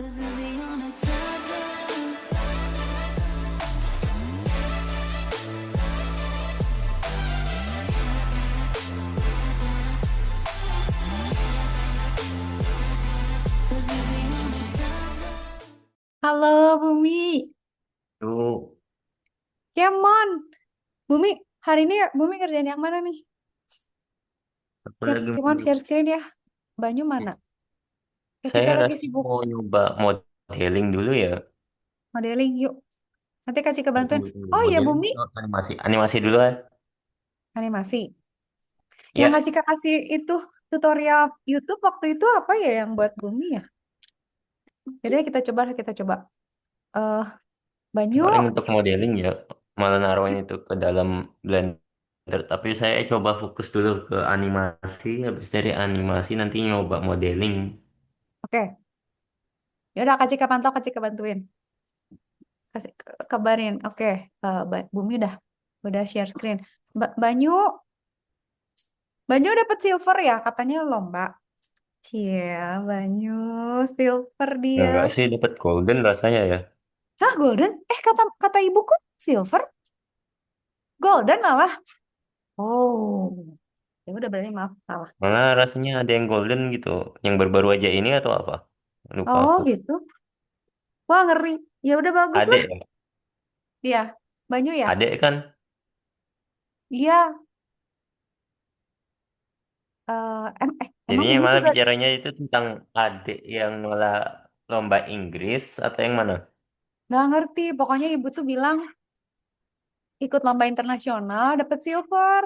Halo Bumi, Tuh, Kemon. Bumi, hari ini Bumi kerjaan yang mana nih? aku lagi Kemon share screen ya. Banyu mana? Kak saya Cika lagi rasanya sibuk mau nyoba modeling dulu ya. modeling. Yuk, nanti Kak Cika bantuin. Oh iya Modeling Bumi, atau animasi duluan. animasi. Yang Kak Ya, Cika kasih itu tutorial YouTube waktu itu apa ya yang buat Bumi ya? Jadi kita coba. Eh, Banyu, paling untuk modeling ya malah naruhnya itu ke dalam Blender. Tapi saya coba fokus dulu ke animasi. Habis dari animasi nanti nyoba modeling. oke. Ya udah Kak Cika pantau, Kak Cika bantuin. Kasih kabarin. Oke, Bumi udah share screen. Banyu, Banyu dapat silver ya katanya lomba. Cia, Banyu, silver dia. Enggak sih dapat golden rasanya ya. Hah, golden? Kata kata ibuku silver, golden malah. Oh, ya udah berarti maaf salah. Malah rasanya ada yang golden gitu. Yang baru-baru aja ini atau apa? Lupa Oh aku. gitu. Wah ngeri. Ya udah bagus lah. Adek ya? Iya, Banyu ya. Adek kan? Iya. Emang Jadinya Bumi malah juga bicaranya itu tentang adik yang malah lomba Inggris atau yang mana? nggak ngerti. Pokoknya ibu tuh bilang ikut lomba internasional dapat silver.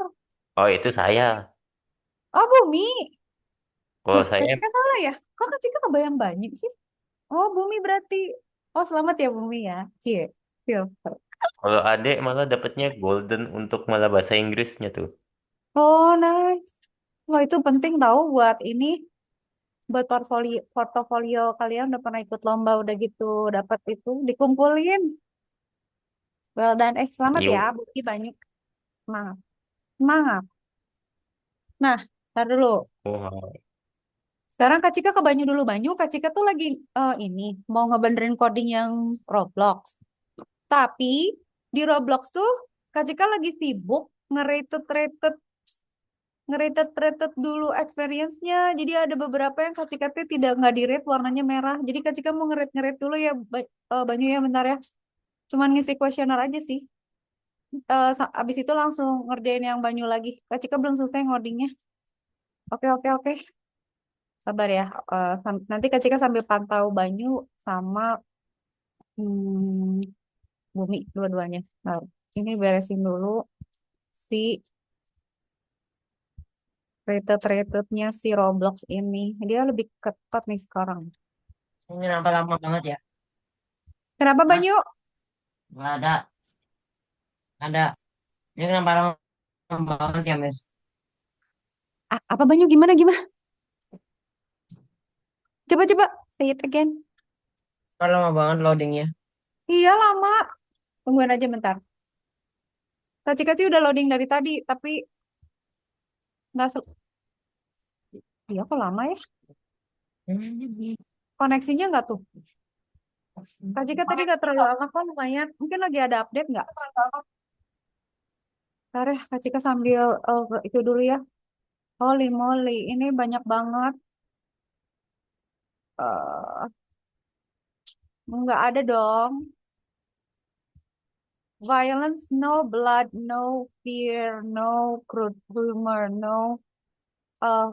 Oh itu saya. Oh Bumi. Kalau Loh, Kak saya, Cika salah ya? Kok Kak Cika kebayang Banyu sih? Oh Bumi berarti. Oh selamat ya Bumi ya. Cie, silver. kalau adik malah dapatnya golden untuk malah bahasa Inggrisnya tuh. Oh, nice. Wah, itu penting tahu buat ini, buat portfolio portofolio kalian udah pernah ikut lomba udah gitu dapat itu dikumpulin. Well done. Selamat ya, Yuk. Bukti banyak. Semangat. Semangat. Nah, ntar dulu. Wah, Sekarang Kak Cika ke Banyu dulu. Banyu, Kak Cika tuh lagi ini mau ngebenerin coding yang Roblox. Tapi di Roblox tuh Kak Cika lagi sibuk nge-rated nge-rated dulu experience-nya. Jadi ada beberapa yang Kak Cika tuh tidak nggak di-rate warnanya merah. Jadi Kak Cika mau nge-rate dulu ya Banyu ya bentar ya. Cuman ngisi kuesioner aja sih. Abis itu langsung ngerjain yang Banyu lagi. Kak Cika belum selesai ngodingnya. Oke oke oke. Sabar ya. Nanti Kak Cika sambil pantau Banyu sama hmm, Bumi dua-duanya. Nah, ini beresin dulu si rated-ratednya si Roblox ini. Dia lebih ketat nih sekarang. Ini nampak lama banget ya? Kenapa Hah? Banyu? Nggak ada. Ada. Ini kenapa lama banget ya, Miss? Apa Banyu gimana gimana? Coba say it again. Kok lama banget loadingnya? Iya lama. Tungguin aja bentar. Kak sih udah loading dari tadi, tapi nggak sel... Iya kok lama ya? Hmm. Koneksinya nggak tuh? Kak tadi nggak terlalu lama kok lumayan. Mungkin lagi ada update nggak? Ntar ya Kak sambil itu dulu ya. Holy moly, ini banyak banget. eh nggak ada dong. Violence, no blood, no fear, no crude humor, no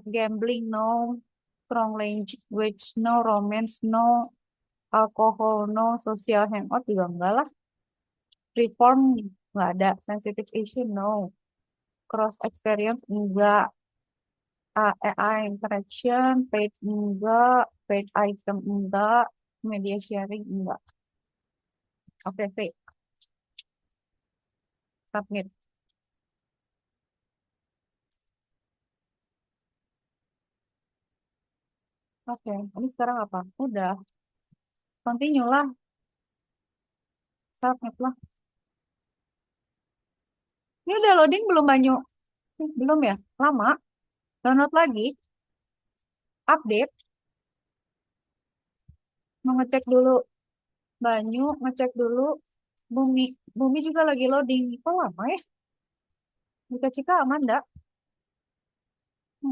gambling, no strong language, no romance, no alkohol, no social hangout juga enggak lah. Reform nggak ada. Sensitive issue, no. Cross experience enggak. AI interaction, paid enggak. Paid item enggak. Media sharing enggak. Oke, sih. Submit. Oke, ini sekarang apa? Udah. Continue lah. Submit lah. Ini udah loading belum Banyu? Belum ya? Lama. Download lagi. Update. Mau ngecek dulu Banyu, ngecek dulu Bumi. Bumi juga lagi loading. Kok lama ya? Buka Cika aman enggak?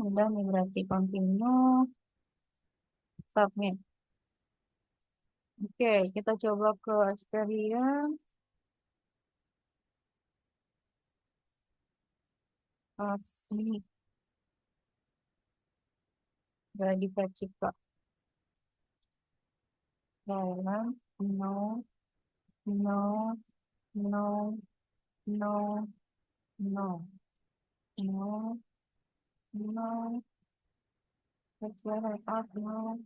Udah nih berarti continue. Submit. Oke, kita coba ke experience. Asli. Dari Cika. Jalan. No, no, no, no, no, no, no. Let's let it up, no.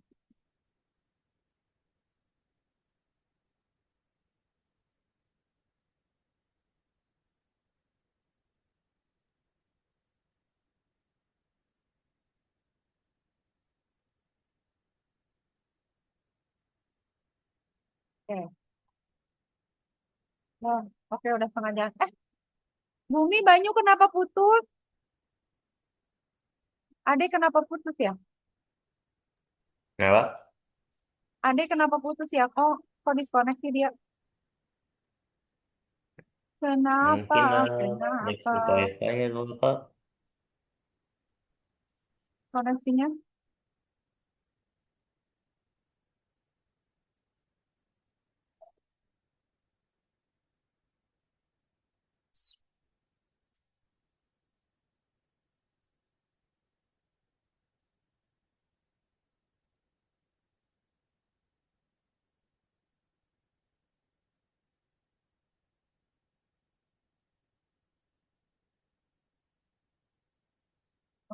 Oke. Nah, oke udah setengah jam. Bumi Banyu kenapa putus? Adek kenapa putus ya? Kenapa? Adek kenapa putus ya? Kok diskoneksi dia? Kenapa? Mungkin Kenapa? Nextdoor wifi ya lupa. Koneksinya?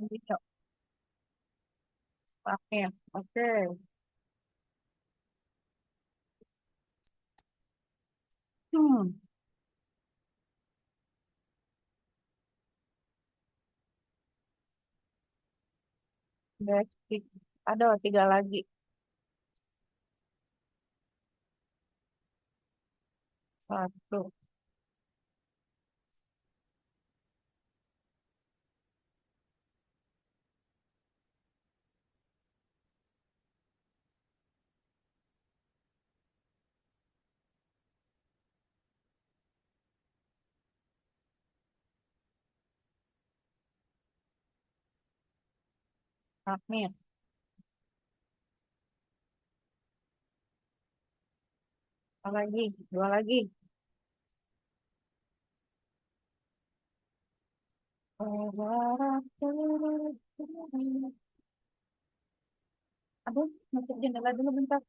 Bisa. Oke, oke. Hmm, Basic. Ada tiga lagi. Satu. Submit. Apa lagi? Dua lagi. Aduh, nutup jendela dulu bentar.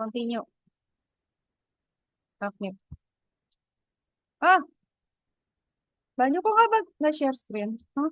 Continue. Submit. Ah, Banyak kok nggak share screen? Hah?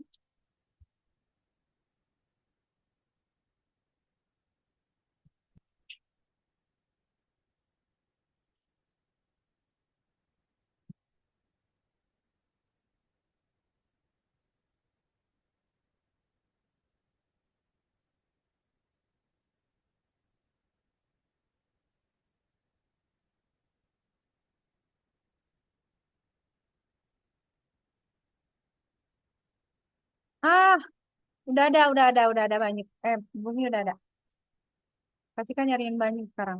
Ah, udah ada banyak. Bumi udah ada. Pasti kan nyariin banyak sekarang.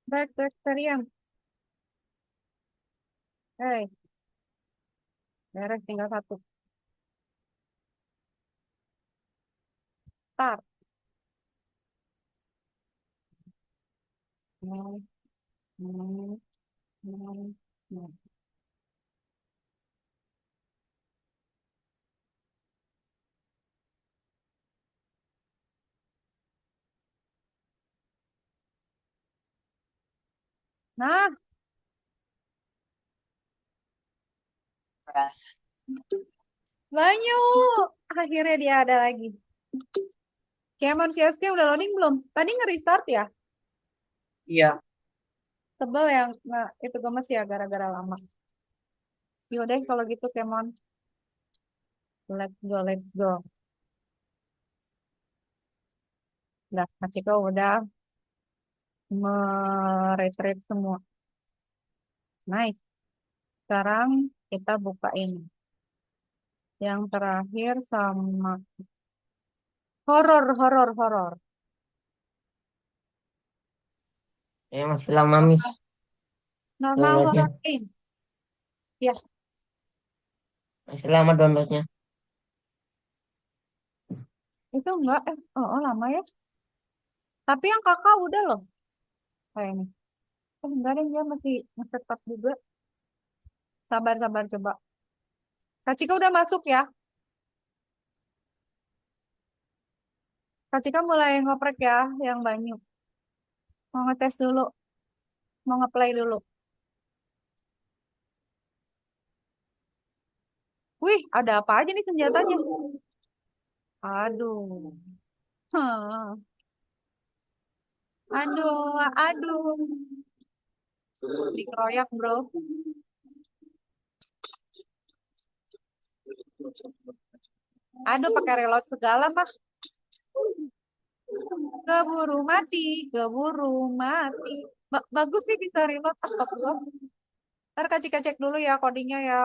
Back to experience. Hey, beres tinggal satu. Start. Hmm, hmm, hmm, hmm. Nah, Banyu. Akhirnya dia ada lagi. Kemon CSK udah loading belum? Tadi nge-restart ya? Iya. Sebel yang nah, itu gemes ya gara-gara lama. Yaudah kalau gitu Kemon. Let's go, let's go. Udah, Kak Ciko udah meretreat semua. Nice. Sekarang kita bukain. Yang terakhir sama horor. Ya masih lama Miss Normal downloadnya. horror game. Ya, Masih lama downloadnya. itu enggak. Oh, lama ya. Tapi yang kakak udah loh kayaknya. Enggak deh, dia masih nge-setup juga. Sabar, coba. Kak Cika udah masuk ya. Kak Cika mulai ngoprek ya, yang banyak. Mau ngetes dulu, mau ngeplay dulu. Wih, ada apa aja nih senjatanya? Aduh. Hah. Aduh. Dikeroyak, bro. Aduh, pakai reload segala mah. Keburu mati. Bagus nih bisa reload. Astagfirullah. Ntar Kak Cika cek dulu ya codingnya ya,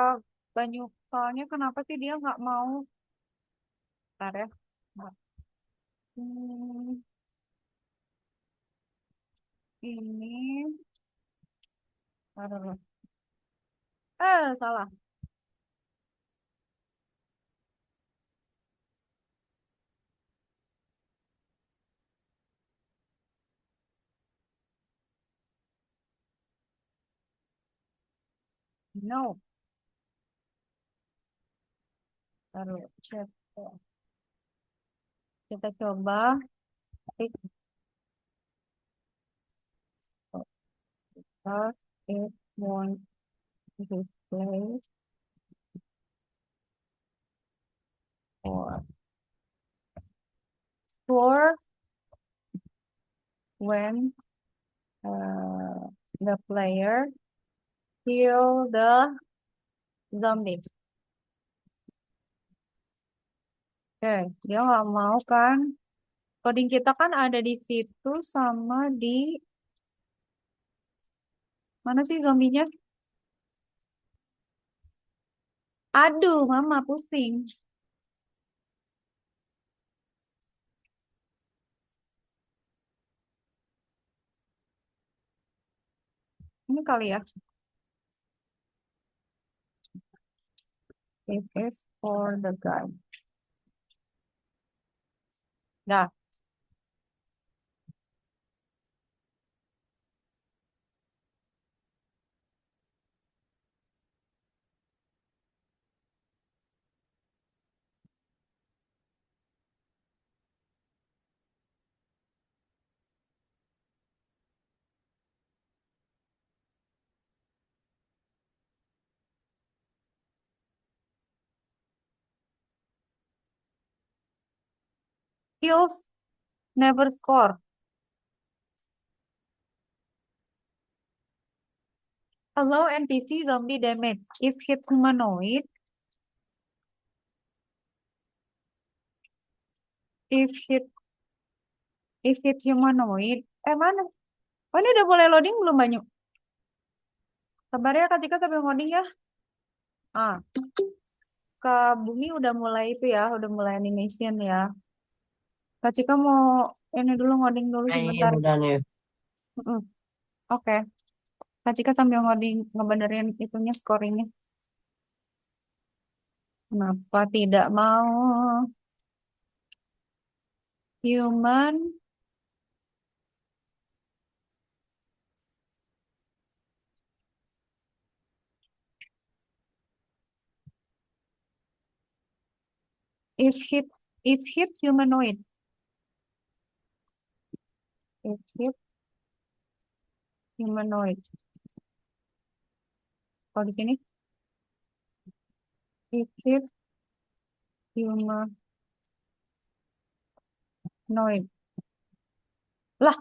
Banyu. Soalnya kenapa sih dia nggak mau? Ntar ya. Hmm, ini. Taruh. Salah. No. Taruh. Cek. Kita coba. Because it won't display or store when uh, the player kill the zombie. Oke, dia nggak mau kan? Coding kita kan ada di situ sama di mana sih zombinya? Aduh, Mama pusing. Ini kali ya. It is for the guy. Dah. Kills never score. Allow NPC zombie damage. If hit humanoid, if hit humanoid. Mana? Oh, ini udah boleh loading belum, Banyu? Sabar ya, Kak Cika sambil loading ya. Ah, ke bumi udah mulai itu ya, udah mulai animation ya. Kak Cika mau ini dulu ngoding dulu Nah, ini sebentar. udah nih. Mm-mm. Oke. Kak Cika sambil ngebenerin itunya scoringnya. Kenapa tidak mau human if hit humanoid. If hit humanoid. Kalau di sini if hit humanoid. Lah,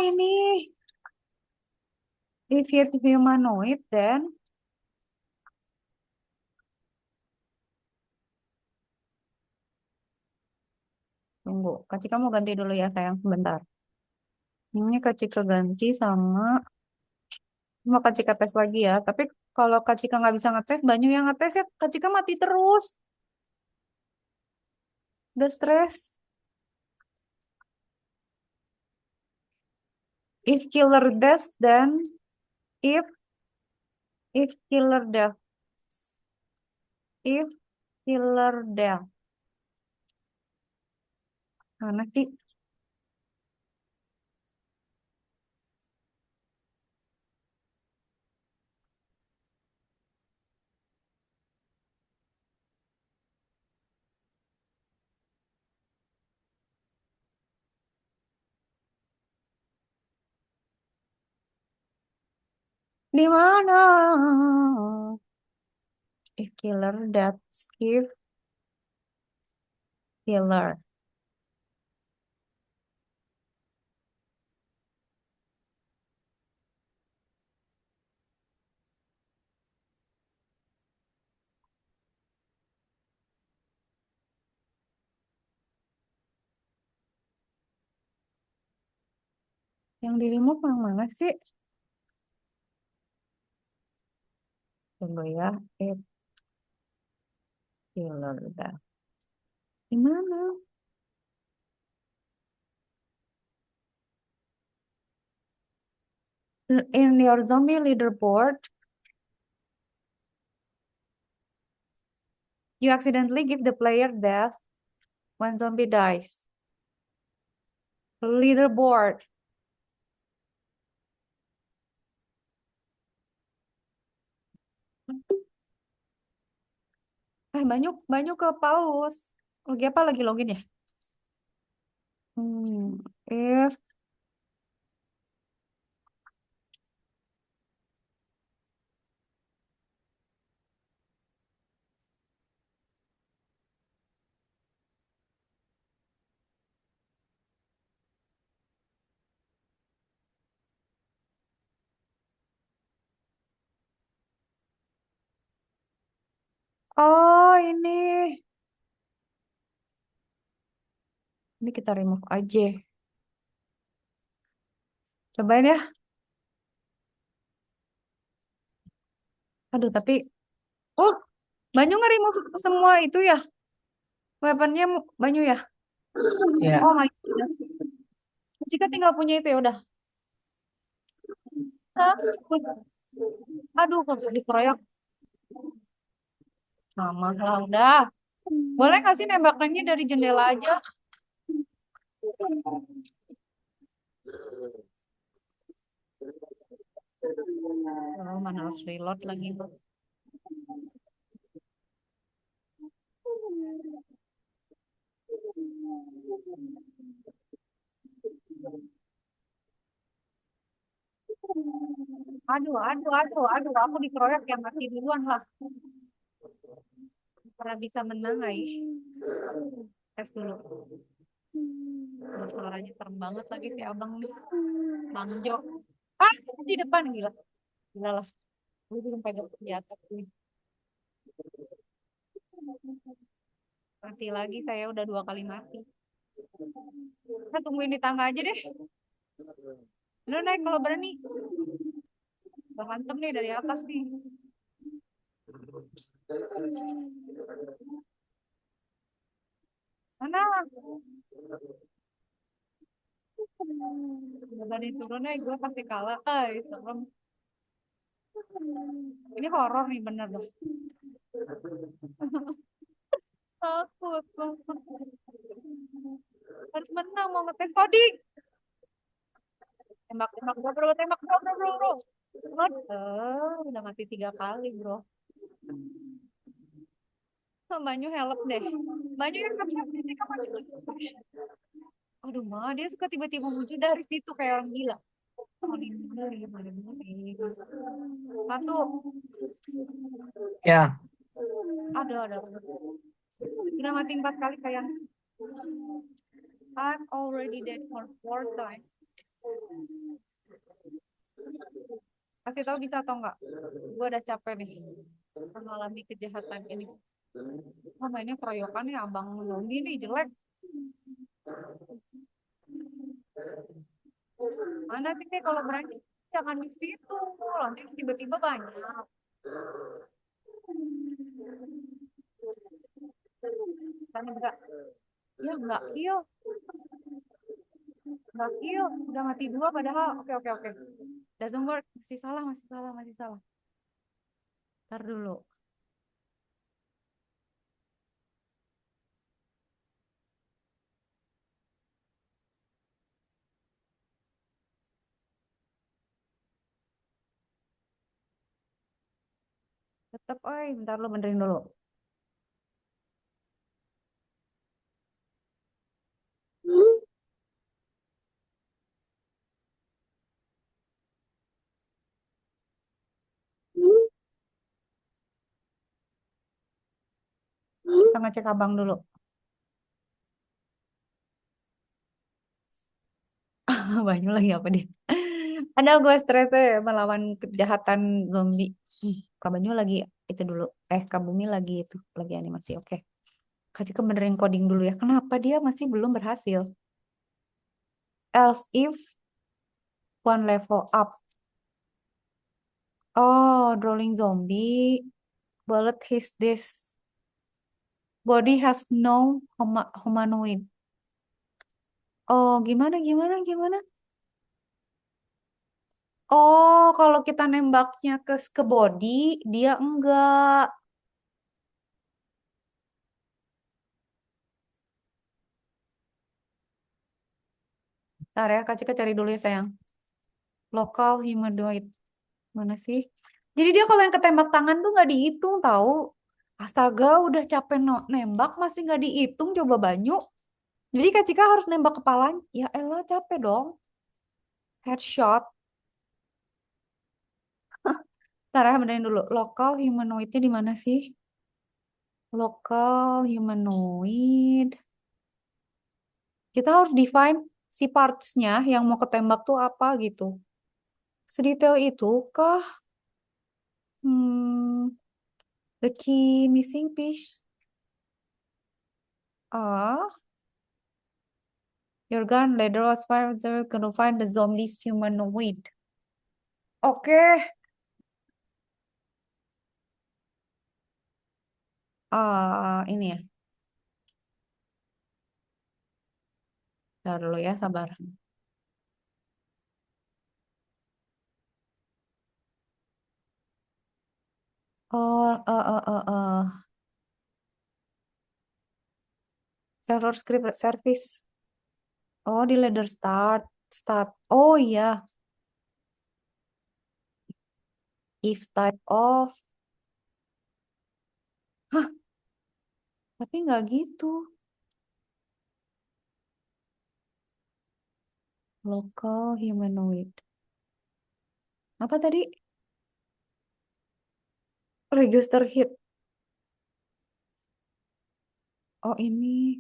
ini if hit humanoid then tunggu. Kak Cika mau ganti dulu ya sayang sebentar. Ini Kak Cika ganti sama Kak Cika tes lagi ya. Tapi kalau Kak Cika nggak bisa ngetes, Banyu yang ngetes ya Kak Cika mati terus. Udah stres. If killer death, then if killer death, if killer death. Mana sih? Di mana? If killer death, if killer. Yang di remove yang mana sih? Tunggu ya. If killer death. Di mana? In your zombie leaderboard, you accidentally give the player death when zombie dies. Leaderboard. Banyak ke paus. Lagi apa lagi login ya? If oh ini kita remove aja. Cobain ya. Aduh tapi oh Banyu nge-remove semua itu ya. Weaponnya Banyu ya. Ya. Oh my God. Jika tinggal punya itu ya udah. Hah? Aduh kok dikeroyok. Sama lah udah. Boleh nggak sih nembaknya dari jendela aja? Oh, mana harus reload lagi. Aduh, aku dikeroyok yang mati duluan lah. Pernah bisa menang, guys. Tes dulu. Suaranya serem banget lagi si abang nih. Bang Jo. Ah, di depan gila. Gila lah, gue belum pegang senjata gue. Mati lagi saya udah 2 kali mati. Kita tungguin di tangga aja deh. Lu naik kalau berani. Udah mantep nih dari atas nih. Mana? Udah berani turun gue pasti kalah. Serem. Ini horor nih bener dong. Takut. Harus menang mau ngetes coding. Tembak, tembak, bro, tembak, bro. Udah mati 3 kali, bro. Banyu help deh. Banyu yang sih kamu. Aduh, mah dia suka tiba-tiba muncul dari situ kayak orang gila. Satu. Ya, Ada. Udah mati 4 kali sayang. I'm already dead for 4 times. Kasih tahu bisa atau enggak? Gue udah capek nih mengalami kejahatan ini. Mainnya keroyokan nih abang zombie nih jelek. Mana sih Teh, kalau berani jangan di situ. Nanti tiba-tiba banyak. Kan enggak. Ya enggak kill. Enggak kill. Udah mati 2 padahal. Oke. Doesn't work. Masih salah. Ntar dulu. Tetep, bentar lu benerin dulu. Kita ngecek abang dulu. Banyak lagi apa dia? Ada gue stres melawan kejahatan zombie. Kak Banyu lagi itu dulu. Kak Bumi lagi itu. Lagi animasi. Oke. Kak Cika benerin coding dulu ya. Kenapa dia masih belum berhasil? Else if one level up. Oh, drawing zombie. Bullet his this. Body has no humanoid. Oh, gimana? Oh, kalau kita nembaknya ke body, dia enggak. Ntar ya, Kak Cika cari dulu ya sayang. Lokal humanoid. Mana sih? Jadi dia kalau yang ketembak tangan tuh nggak dihitung tahu. Astaga, udah capek nembak masih nggak dihitung coba Banyu. Jadi Kak Cika harus nembak kepalanya. Ya elah capek dong. Headshot. Ntar ya benerin dulu. Lokal humanoidnya di mana sih? Lokal humanoid. Kita harus define si parts-nya yang mau ketembak tuh apa gitu. Sedetail itu kah? The key missing piece. Your gun later was fired. They're gonna find the zombies humanoid. Oke. Ini ya. Bentar dulu ya, sabar. Server script service. Oh, di ladder start. Oh iya, if type of. Hah, tapi nggak gitu. Local humanoid. Apa tadi? Register hit. Oh, ini.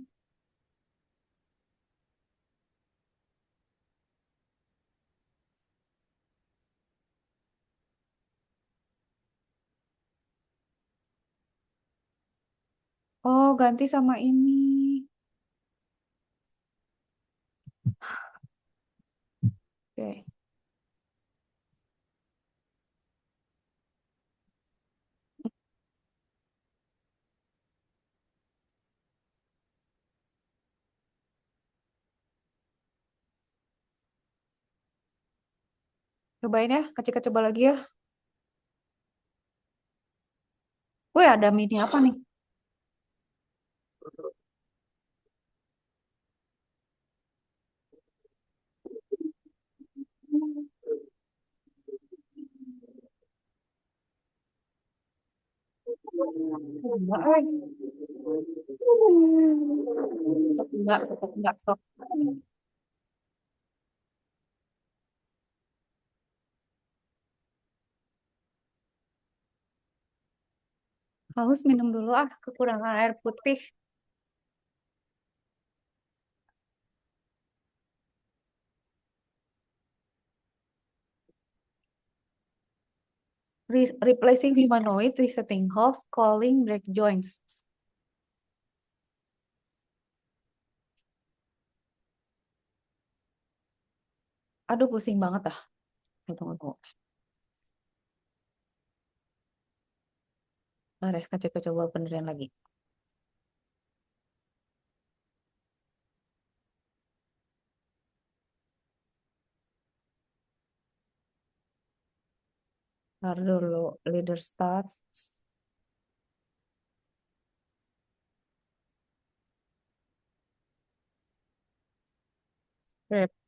ganti sama ini. Oke. Cobain ya, Kak coba lagi ya. Wih, ada mini apa nih? Enggak, tetap enggak, stop. Haus minum dulu ah, kekurangan air putih. Replacing humanoid, resetting health, calling break joints. Aduh, pusing banget ah. Tunggu, tunggu. Mari, Kak coba beneran lagi. Ntar dulu, leader stats. Script.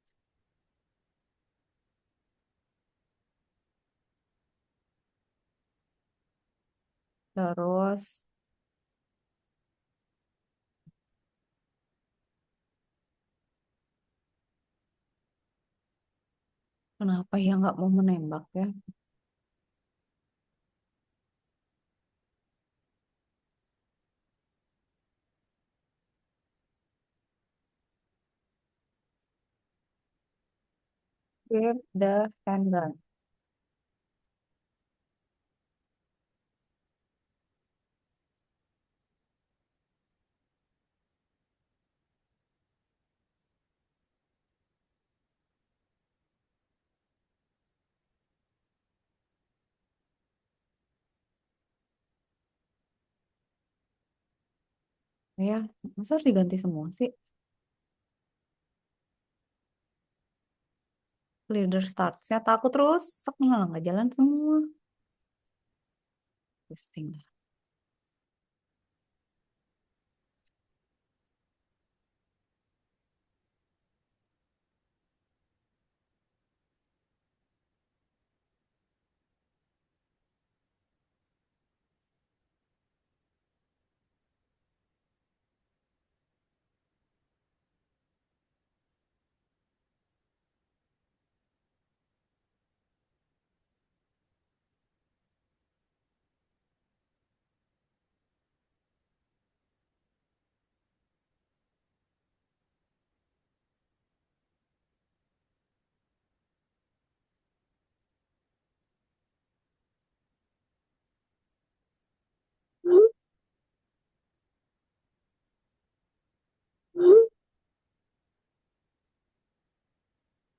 Terus, kenapa ya nggak mau menembak ya? Give the handgun. Ya, masa harus diganti semua sih? Leader startsnya takut terus, malah nggak jalan semua. Pusing.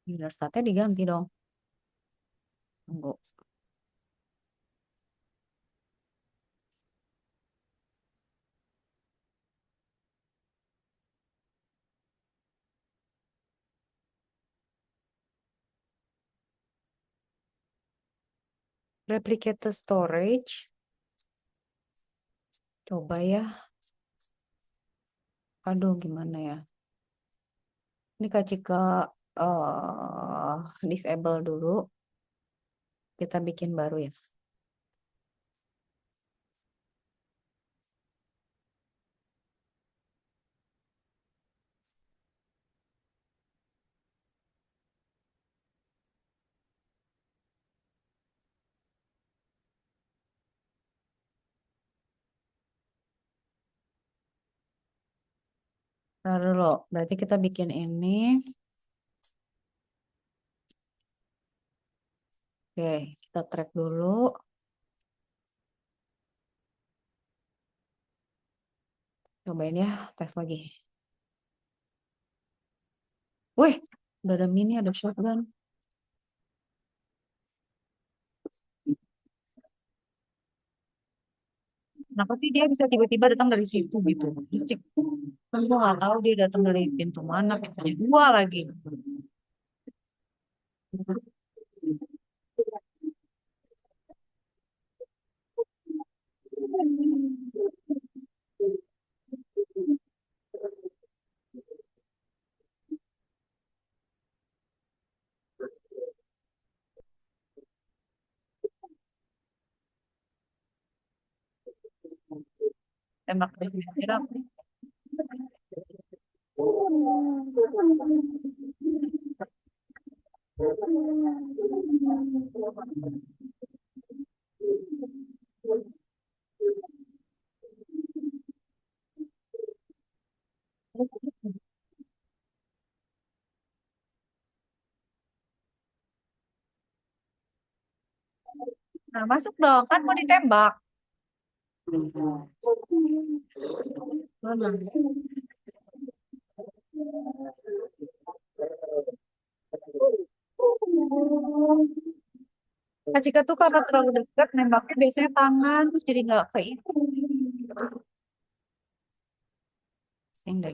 Leader startnya diganti dong. Tunggu. Replicate the storage. Coba ya. Aduh, gimana ya? Ini Kak Cika disable dulu. Kita bikin baru ya. Ntar dulu. Berarti kita bikin ini. Oke, kita track dulu. Cobain ya, tes lagi. Wih, udah ada mini, ada shotgun. Kenapa sih dia bisa tiba-tiba datang dari situ gitu? Cek. Kan gue nggak tahu dia datang dari pintu mana, pintunya dua lagi. Tembak dari kira. Nah, masuk dong, kan mau ditembak. Mana? Kak Cika tuh karena terlalu dekat, nembaknya biasanya tangan, terus jadi nggak ke itu. Pusing deh.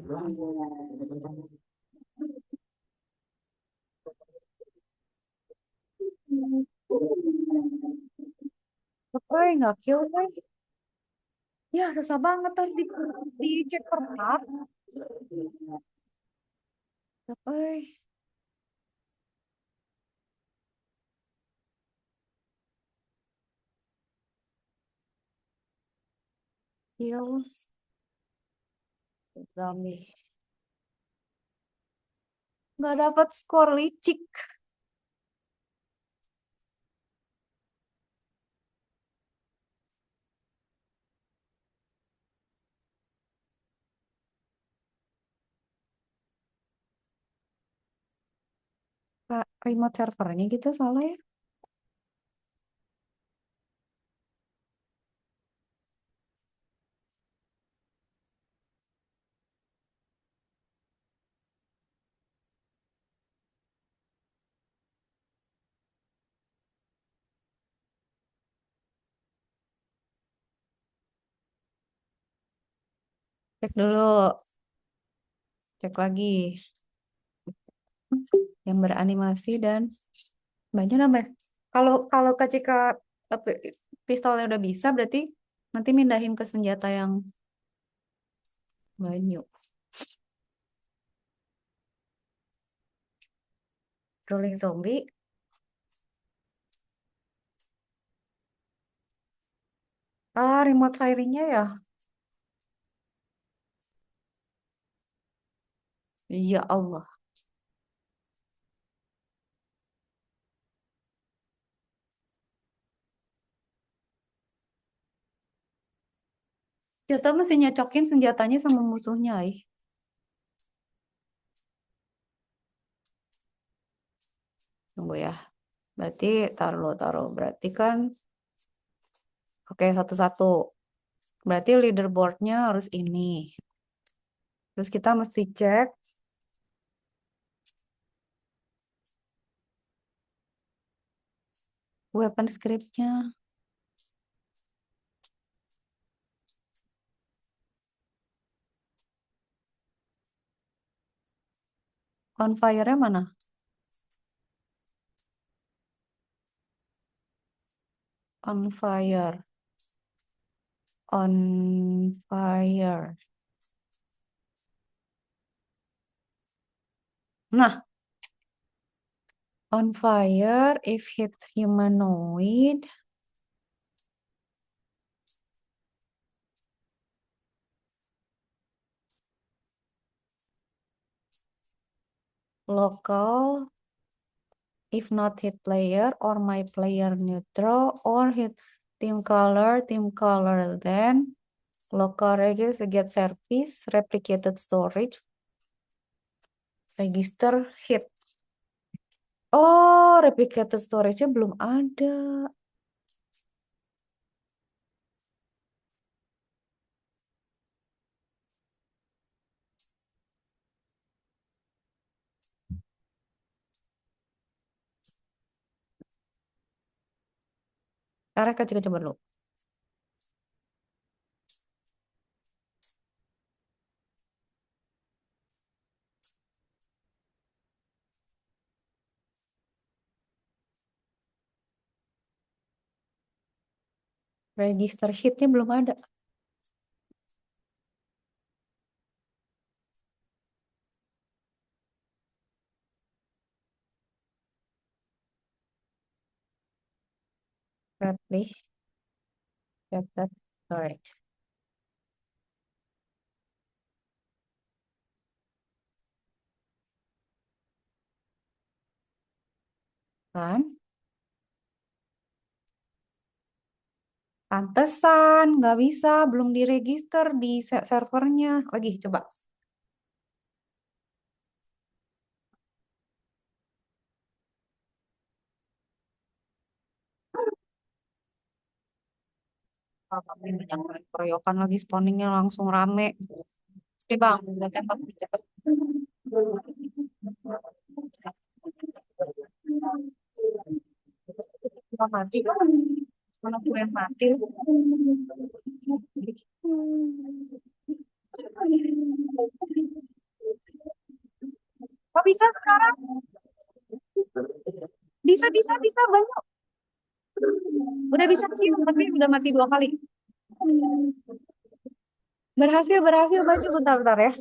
Apa nggak kill, woy. Ya, susah banget tadi dicek per part. Apa? Kills. Zombie. Nggak dapat skor licik. Remote servernya gitu salah ya. Cek dulu. Cek lagi. Yang beranimasi dan banyak nambah. Kalau kalau KCK pistolnya udah bisa berarti nanti mindahin ke senjata yang banyak. Rolling zombie. Remote firingnya ya. Ya Allah. Kita mesti nyocokin senjatanya sama musuhnya, ih. Tunggu ya. Berarti taruh. Berarti kan, oke satu-satu. Berarti leaderboardnya harus ini. Terus kita mesti cek weapon scriptnya. On fire-nya mana? On fire. On fire. Nah, on fire if hit humanoid. Local if not hit player or my player neutral or hit team color then local register get service replicated storage register hit. Oh, replicated storage-nya belum ada. Sekarang Kak coba dulu. Register hitnya belum ada. Rapidly get that correct. Kan? Pantesan, nggak bisa, belum diregister di servernya. Lagi, coba. Ini banyak keroyokan lagi, spawningnya langsung rame. Oke bang, udah tembak cepet. Nggak mati, mana gue yang mati. Kok bisa sekarang? Bisa, banyak. Udah bisa kill, tapi udah mati 2 kali. Berhasil, maju bentar ya.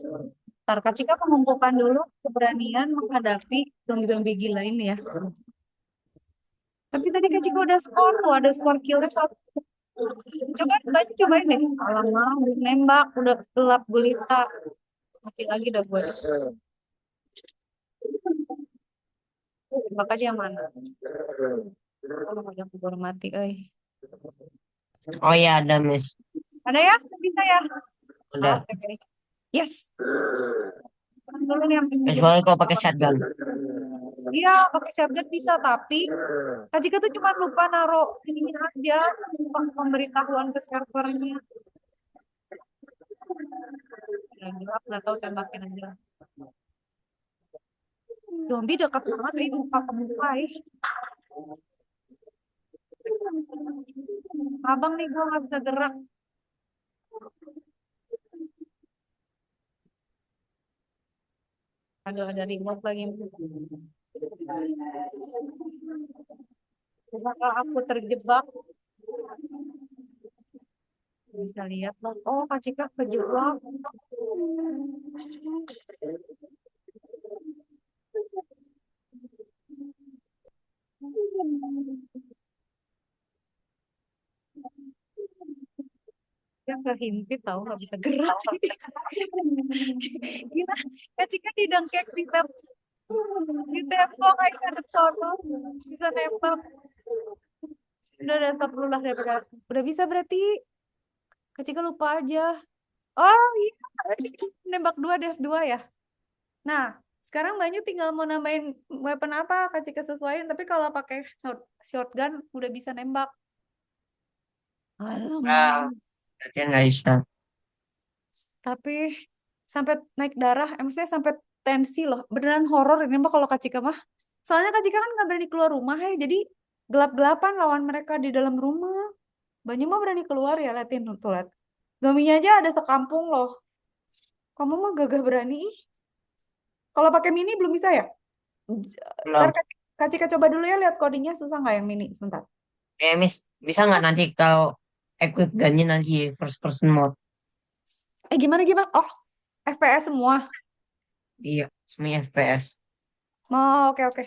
Ntar Kak Cika mengumpulkan dulu keberanian menghadapi zombie-zombie gila ini ya. Tapi tadi Kak Cika udah skor tuh, ada skor killnya 1. Cobain deh. Alamak, udah nembak, udah gelap gulita. Mati lagi dah gue. Tembak aja yang mana? Kalau udah keburu mati, Oh ya ada Miss. Ada ya? Bisa ya? Ada. Oke. Yes. Dulu nih yang Kecuali kalau pakai shotgun. Iya, pakai shotgun bisa, tapi Kak Cika tuh cuma lupa naruh ini aja, pemberitahuan ke servernya. Yang gelap, nggak tahu tembakin aja. Zombie dekat banget, muka ke muka, Abang nih, gue nggak bisa gerak. Aduh, ada remote lagi. Apakah aku terjebak? Bisa lihat loh. Oh, Kak Cika kejebak. Dia kehimpit tahu nggak bisa gerak. Gila, Kak Cika didengkek di tembok kayak ada sono bisa nembak. Udah stop lah daripada udah bisa berarti. Kak Cika lupa aja. Oh iya, nembak 2 def 2 ya. Nah, sekarang Banyu tinggal mau nambahin weapon apa Kak Cika sesuaiin. Tapi kalau pakai shotgun udah bisa nembak. Nah, Alamak. latihan nggak bisa. Tapi sampai naik darah, maksudnya sampai tensi loh. Beneran horor ini mah kalau Kak Cika mah. Soalnya Kak Cika kan nggak berani keluar rumah ya, jadi gelap-gelapan lawan mereka di dalam rumah. Banyak mah berani keluar ya, liatin tuh liat. Zombinya aja ada sekampung loh. Kamu mah gagah berani. Kalau pakai mini belum bisa ya? Ntar Belum. Kak Cika coba dulu ya, lihat codingnya susah nggak yang mini? Sebentar. Miss, bisa nggak nanti kalau equip gunnya nanti first person mode? Gimana? Oh, FPS semua. Iya, semuanya FPS. Oh, oke.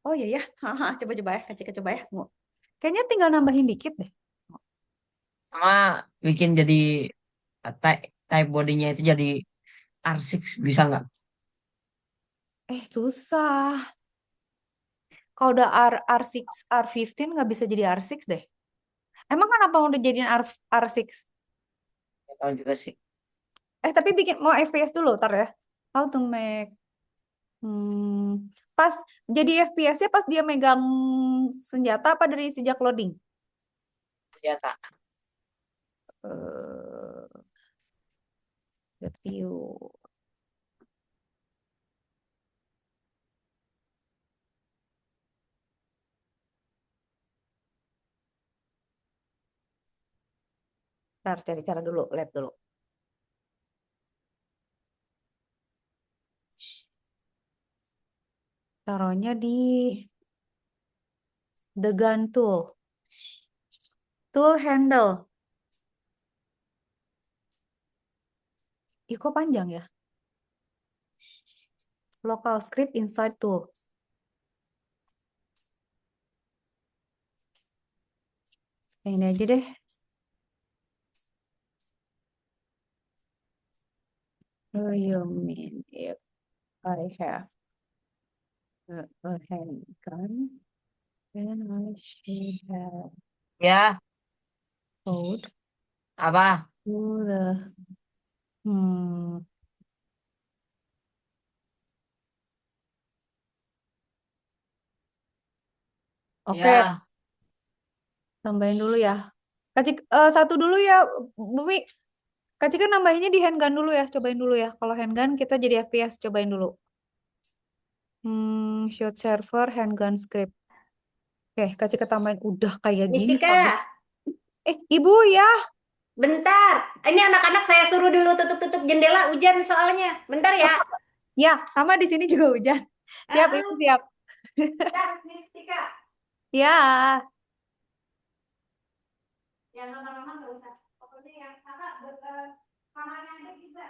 Oh iya ya. Haha, coba ya, Kak Cika coba ya. Kayaknya tinggal nambahin dikit deh. Sama bikin jadi type bodinya itu jadi R6 bisa nggak? Susah. Kalau udah R6, R15 nggak bisa jadi R6 deh. Emang kenapa mau dijadiin R6? Nggak tahu juga sih. Tapi bikin mau FPS dulu, tar ya. How to make pas jadi FPS-nya pas dia megang senjata apa dari sejak loading? Senjata. Eh, review. Ntar cari cara dulu, lihat dulu. Taruhnya di the gun tool. Tool handle. Ih, kok panjang ya? Local script inside tool. Yang ini aja deh. Do you mean if I have a handgun, then I should have Ya, code apa? to the Oke, Ya, tambahin dulu ya. Satu dulu ya, Bumi. Kak Cika nambahinnya di handgun dulu ya, cobain dulu ya. Kalau handgun kita jadi FPS, cobain dulu. Shoot server handgun script. Oke, Kak Cika tambahin udah kayak gini. Mistika, Ibu ya. bentar. Ini anak-anak saya suruh dulu tutup-tutup jendela hujan soalnya. Bentar ya. Ya, sama di sini juga hujan. Siap, Ah, Ibu siap. bentar, Mistika. Ya. Yang lama-lama nggak usah. Pokoknya yang kakak kamarnya ada juga.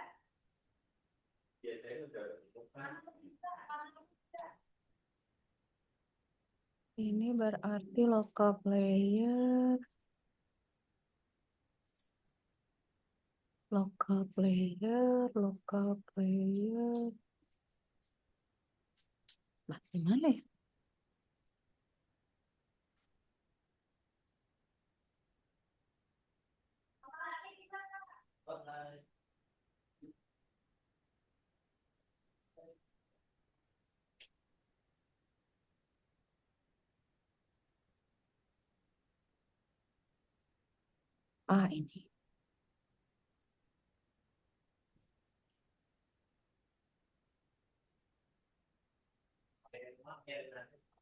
Ini berarti local player. Local player. Lah, gimana ya? Ini.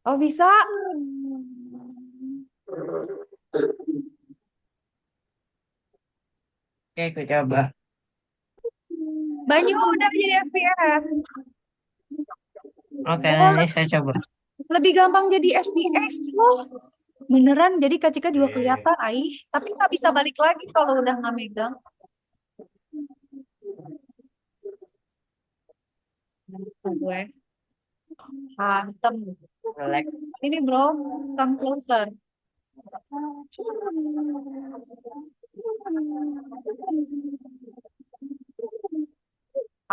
Oh, bisa. oke, aku coba. Banyu udah jadi FPS. Oke, Oh, nanti saya coba. lebih gampang jadi FPS loh. Beneran, jadi Kak Cika juga kelihatan, tapi nggak bisa balik lagi kalau udah nggak megang. Gue hantem. Select. Ini bro, come closer.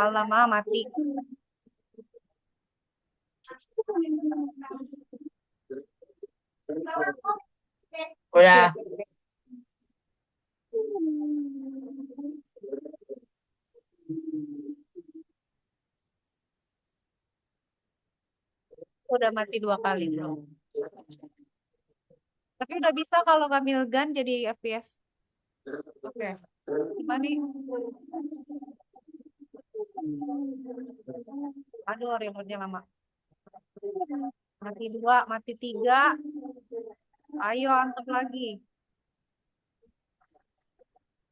Alamak, mati. Udah. Udah mati 2 kali bro. Tapi udah bisa kalau ngambil gun jadi FPS. Oke. Gimana nih? Aduh, remote-nya lama. Mati 2, mati 3. Ayo, antep lagi.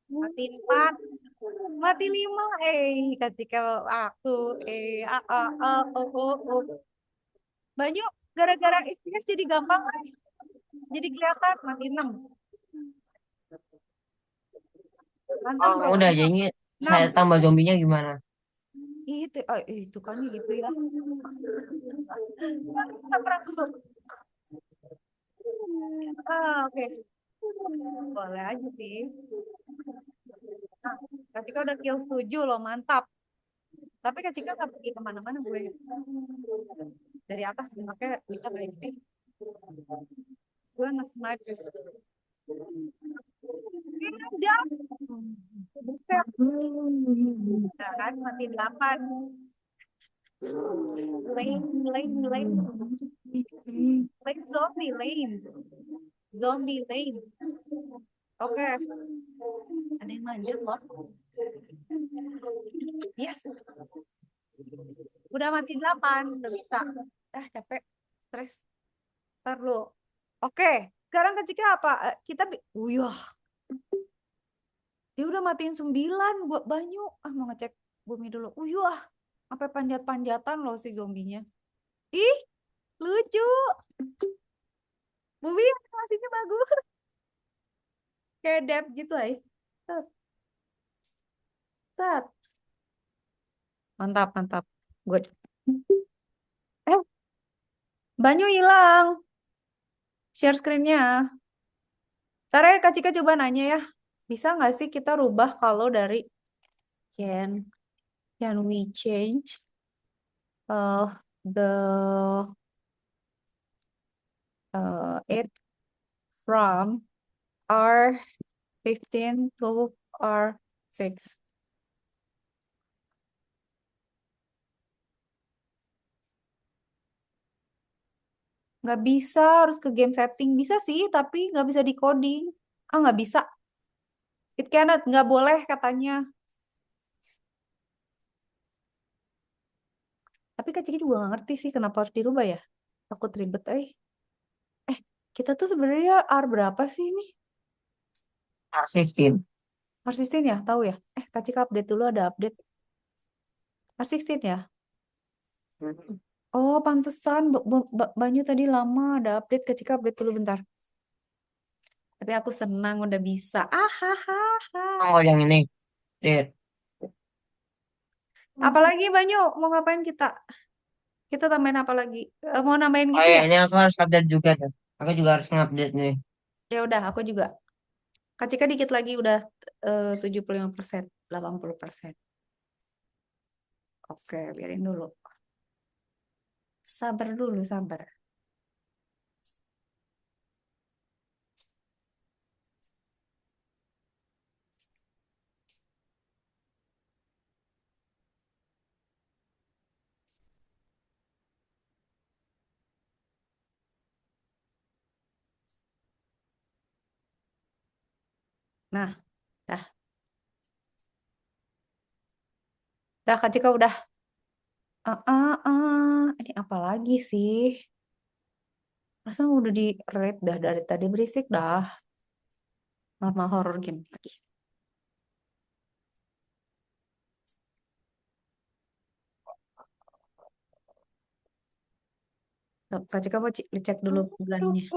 Mati 4. Mati 5. Ketika aku. Banyu, gara-gara FPS jadi gampang. Jadi kelihatan, mati 6. Mantap, Oh, bro. udah, jadi saya tambah zombinya gimana? Itu kan gitu ya. Kita perang dulu. Oke. Boleh aja sih. Nah, Kak Cika udah kill 7 loh, mantap. Tapi Kak Cika nggak pergi kemana-mana gue. Dari atas, makanya bisa balik. Gue nge-snipe. Udah. Buset. Nah, kan mati 8. Lane. Zombie lane. Oke. Ada yang manjat loh. Yes. Udah mati 8. Udah bisa. Capek. Stres. Ntar lu. Oke. Sekarang Kak Cika apa? Kita... Wuyah. Dia udah matiin 9 buat Banyu. Mau ngecek Bumi dulu. Uyuh, sampai panjat-panjatan loh si zombinya. Ih, lucu. Bumi animasinya bagus. Kayak depth gitu ay. Set, set. Mantap, mantap. Good. Eh, Banyu hilang. Share screen-nya. Sarah, Kak Cika coba nanya ya. Bisa nggak sih kita rubah kalau dari can we change the it from R15 to R6? Nggak bisa, harus ke game setting. Bisa sih, tapi nggak bisa di coding. Nggak bisa. It cannot, nggak boleh katanya. Tapi Kak Ciki juga nggak ngerti sih kenapa harus dirubah ya. Takut ribet, kita tuh sebenarnya R berapa sih ini? R15. R16 ya, tahu ya? Kak Cika update dulu, ada update. R16 ya? Oh, pantesan Banyu tadi lama ada update. Kak Cika update dulu bentar. Tapi aku senang udah bisa. Oh, yang ini. Dead. Apalagi Banyu, mau ngapain kita? Kita tambahin apa lagi? Mau nambahin gitu ya? Kayaknya aku harus update juga deh. Aku juga harus ngupdate nih. Ya udah, aku juga. Kak Cika dikit lagi udah 75%, 80%. Oke, biarin dulu. Sabar dulu, sabar. Nah, dah. Dah, Kak Cika udah. Ini apa lagi sih? Masa udah di rate dah dari tadi berisik dah. Normal horror game lagi. Tuh, Kak Cika mau cek dulu bulannya.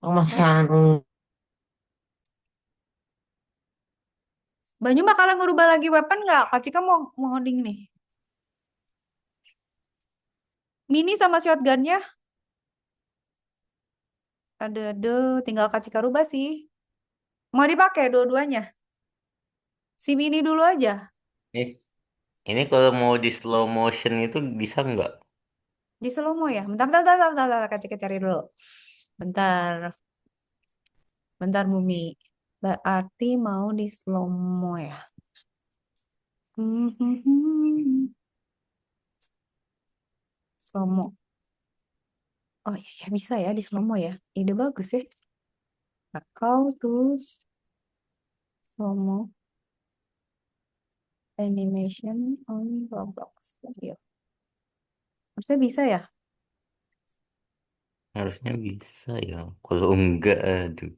Oh, masih anu. Banyu bakalan ngerubah lagi weapon nggak? Kak Cika mau ngoding nih. Mini sama shotgunnya. Ada, tinggal Kak Cika rubah sih. Mau dipakai dua-duanya? Si mini dulu aja. Ini, ini kalau mau di slow motion itu bisa nggak? Di slow mo ya? Bentar, bentar, bentar, bentar, bentar, Kak Cika cari dulu. Bentar, bentar Bumi. Berarti mau di slow mo ya? Slow mo. Oh iya, ya, bisa ya di slow mo ya. Ide bagus ya. How to slow mo animation on Roblox Studio. Harusnya bisa ya? Harusnya bisa ya. Kalau enggak, aduh,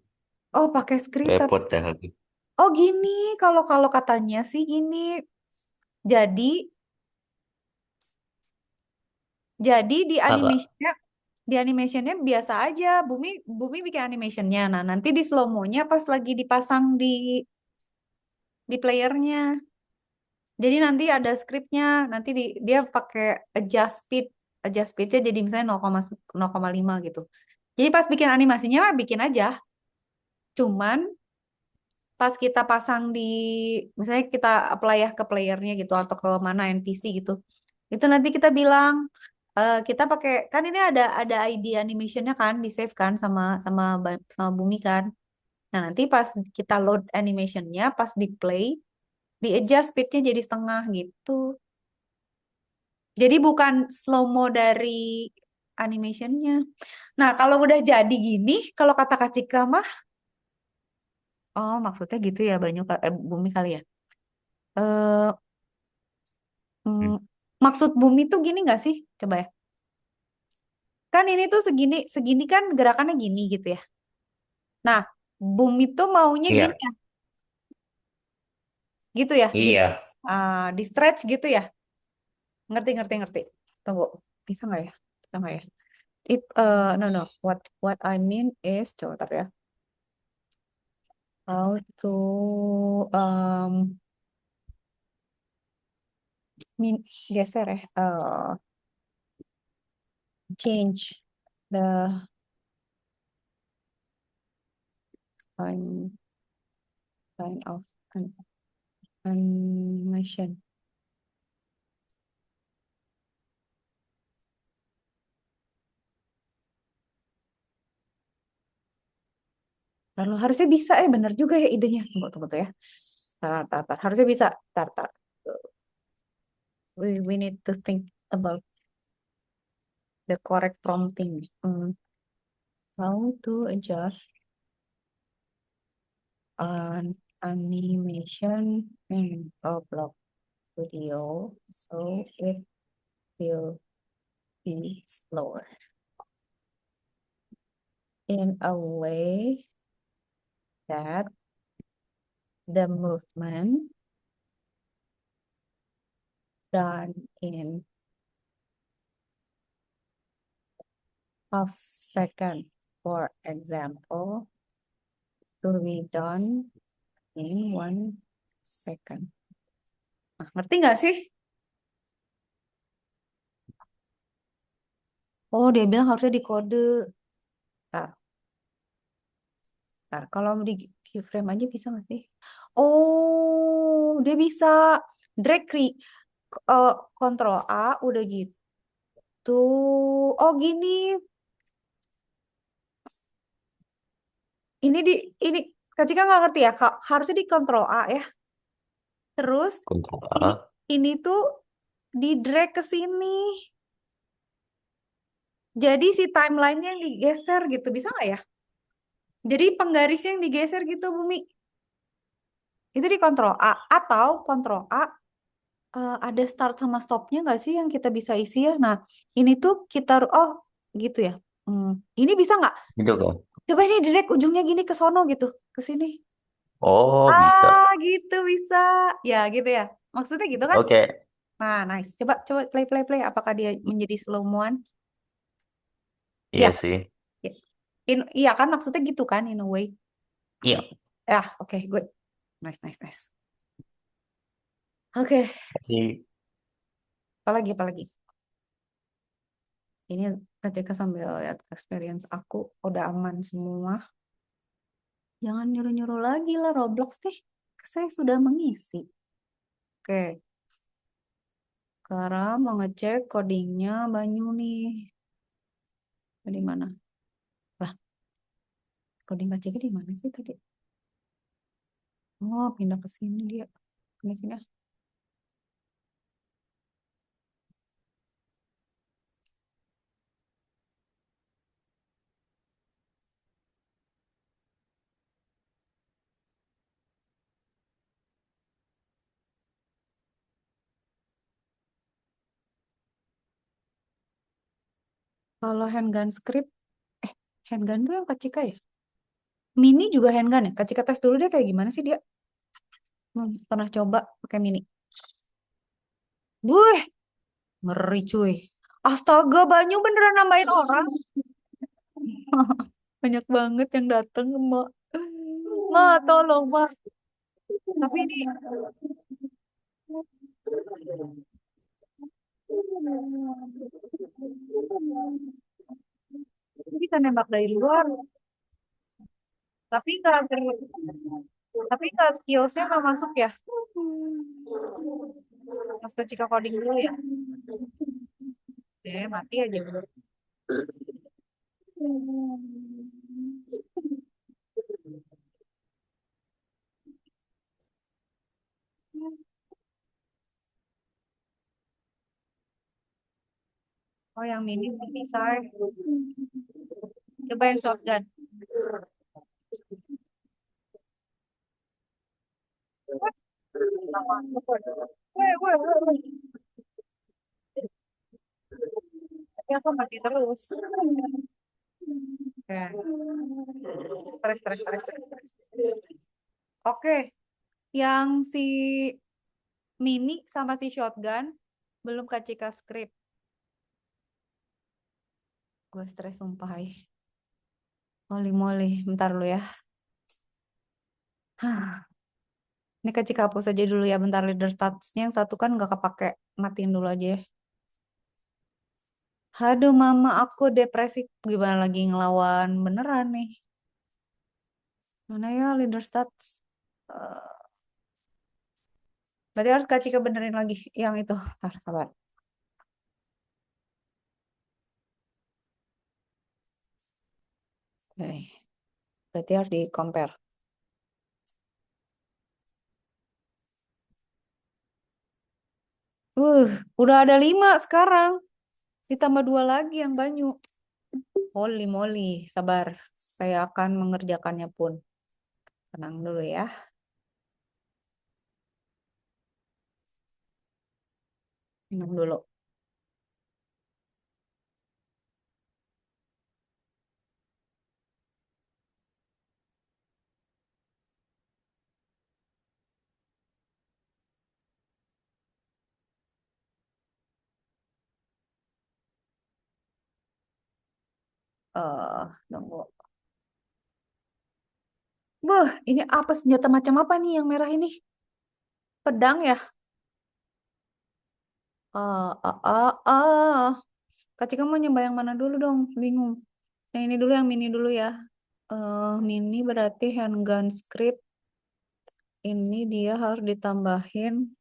Oh, pakai script tapi. repot dah aku. Oh, gini. Kalau kalau katanya sih gini. Jadi Jadi Apa? di animationnya biasa aja. Bumi bikin animationnya. Nah, nanti di slow mo-nya pas lagi dipasang di playernya. Jadi nanti ada scriptnya. Nanti dia pakai adjust speed. Adjust speednya jadi misalnya 0,5 gitu. Jadi pas bikin animasinya bikin aja. Cuman pas kita pasang misalnya kita apply ya ke playernya gitu atau ke mana NPC gitu. Itu nanti kita bilang kita pakai kan ini ada ID animationnya kan di save kan sama Bumi kan. Nah nanti pas kita load animationnya pas di play di adjust speednya jadi setengah gitu. Jadi bukan slow mo dari animationnya. Nah kalau udah jadi gini, kalau kata Kak Cika mah, oh maksudnya gitu ya Bumi kali ya. Eh, Hmm. mm, Maksud bumi tuh gini nggak sih? Coba ya. Kan ini tuh segini, segini kan gerakannya gini gitu ya. Nah, bumi tuh maunya gini Iya, ya, gitu ya. iya. Di stretch gitu ya. Ngerti, ngerti, ngerti. Tunggu, bisa nggak ya? Bisa nggak ya? No, no. What I mean is, coba tar ya. How to geser ya. Change the kind of animation. Lalu harusnya bisa bener juga ya idenya. Tunggu, tunggu tuh ya. Tar. Harusnya bisa. Tar. We need to think about the correct prompting. How to adjust an animation in Roblox Studio so it will be slower in a way that the movement done in half second, for example, to be done in 1 second. Nah, ngerti nggak sih? Oh, dia bilang harusnya dikode. Ntar, kalau di keyframe aja bisa nggak sih? Oh, dia bisa drag Ctrl A, udah gitu. Oh, gini. Ini Kak Cika nggak ngerti ya, Kak. Harusnya di Ctrl A ya. Terus Kontrol ini A. ini tuh di drag ke sini. Jadi si timeline-nya yang digeser gitu, bisa nggak ya? Jadi penggarisnya yang digeser gitu, Bumi. Itu di Ctrl A. Atau Ctrl A, ada start sama stopnya nggak sih yang kita bisa isi ya? Nah, ini tuh kita, oh gitu ya. Ini bisa nggak? Gitu kan? Coba ini direct ujungnya gini ke sono gitu, ke sini. Oh, bisa. Gitu bisa. Ya, gitu ya. Maksudnya gitu kan? Oke. Nah, nice. Coba coba play. Apakah dia menjadi slow moan? Iya Ya, sih. iya kan maksudnya gitu kan in a way. Iya. Oke, good. Nice. Oke, Sih. apalagi. Ini ketika sambil lihat experience aku udah aman semua. Jangan nyuruh-nyuruh lagi lah Roblox deh. Saya sudah mengisi. Oke, sekarang mau ngecek codingnya Banyu nih. Di mana? Lah, coding kecilnya di mana sih tadi? Oh, pindah ke sini dia. Pindah sini. Kalau handgun script, handgun tuh yang Kak Cika ya? Mini juga handgun ya? Kak Cika tes dulu deh kayak gimana sih dia? Pernah coba pakai mini. Buh, ngeri cuy. Astaga, Banyu beneran nambahin orang. Banyak banget yang datang, Mak. Mak, tolong, Mak. Tapi ini bisa nembak dari luar. Tapi nggak tapi nggak skillsnya nggak masuk ya. Mas Cika coding dulu ya. Mati aja. Oh, yang mini saya. Coba yang shotgun. Weh. aku mati terus. Oke. Stres. Oke, yang si Mini sama si Shotgun belum Kak Cika script. Gue stres sumpah. Moli, bentar lu ya. Hah. Ini Kak Cika hapus aja dulu ya, bentar leader statusnya yang satu kan nggak kepake, matiin dulu aja ya. Aduh mama aku depresi, gimana lagi ngelawan beneran nih. Mana ya leader status? Eh, Berarti harus Kak Cika benerin lagi yang itu. Ntar, sabar. Oke. Berarti harus di compare. Udah ada 5 sekarang. Ditambah 2 lagi yang Banyu. Moli, sabar. Saya akan mengerjakannya pun. Tenang dulu ya. Minum dulu. Tunggu. Ini apa senjata macam apa nih yang merah ini? Pedang ya? Kak Cika mau nyoba yang mana dulu dong? Bingung. Yang ini dulu, yang mini dulu ya. Mini berarti handgun script. Ini dia harus ditambahin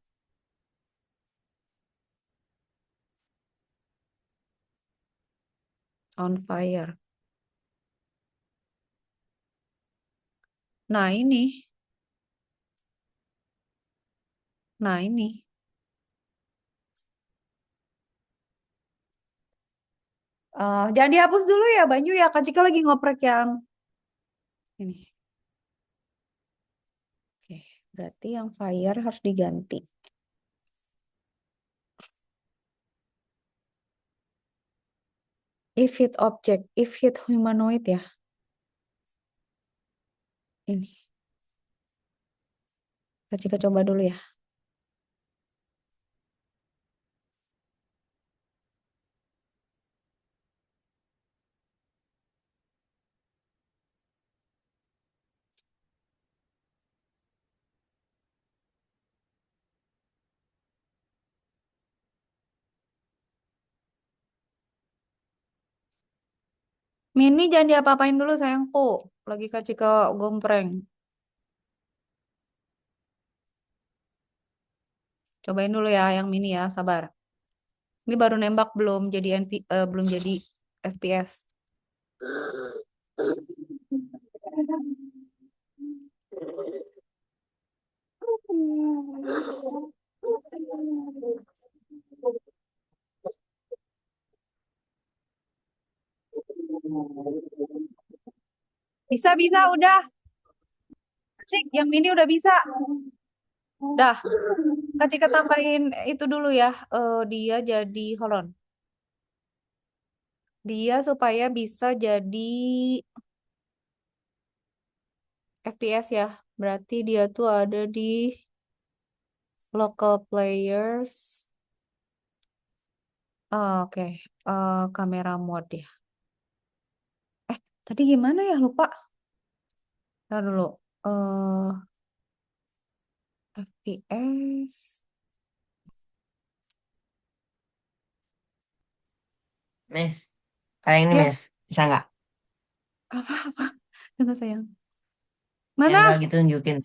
on fire. Nah ini. Jangan dihapus dulu ya Banyu ya. Kak Cika lagi ngoprek yang ini. Oke, berarti yang fire harus diganti. If hit object, if hit humanoid ya. Ini. Kak Cika coba dulu ya. Mini jangan diapa-apain dulu sayangku. Lagi Kak Cika gompreng. Cobain dulu ya yang mini ya, sabar. Ini baru nembak belum jadi belum jadi FPS. Bisa udah. Asik, yang mini udah bisa. Dah, Kak Cika tambahin itu dulu ya. Dia jadi, hold on. Dia supaya bisa jadi FPS ya. Berarti dia tuh ada di local players. Oke. Kamera mode ya. Tadi gimana ya? Lupa. Ntar dulu. FPS. Miss, kayak ini, Yes. Miss. Bisa nggak? Apa? Tunggu sayang. Yang Mana? lagi tunjukin.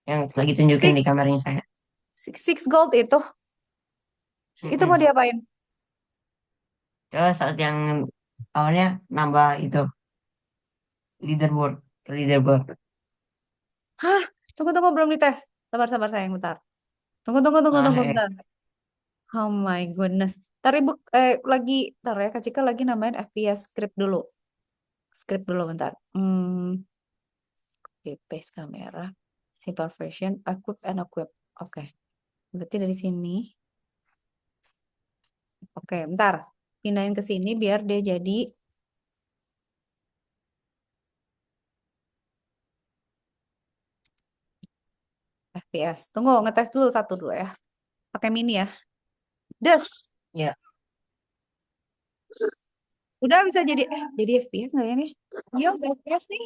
Yang lagi tunjukin di kamarnya saya. Six gold itu. Itu mau diapain? Coba saat yang awalnya nambah itu. Leaderboard. Leaderboard. Hah? Tunggu belum dites. Sabar sayang bentar. Tunggu bentar. Oh my goodness. Lagi, tar ya Kak Cika lagi nambahin FPS script dulu. Script dulu bentar. Copy paste kamera. Simple version. Equip. Oke. Berarti dari sini. Oke, bentar. Pindahin ke sini biar dia jadi FPS. Tunggu, ngetes dulu satu dulu ya. Pakai mini ya. Des. Ya. Udah bisa jadi FPS nggak ya nih? Iya, udah FPS nih.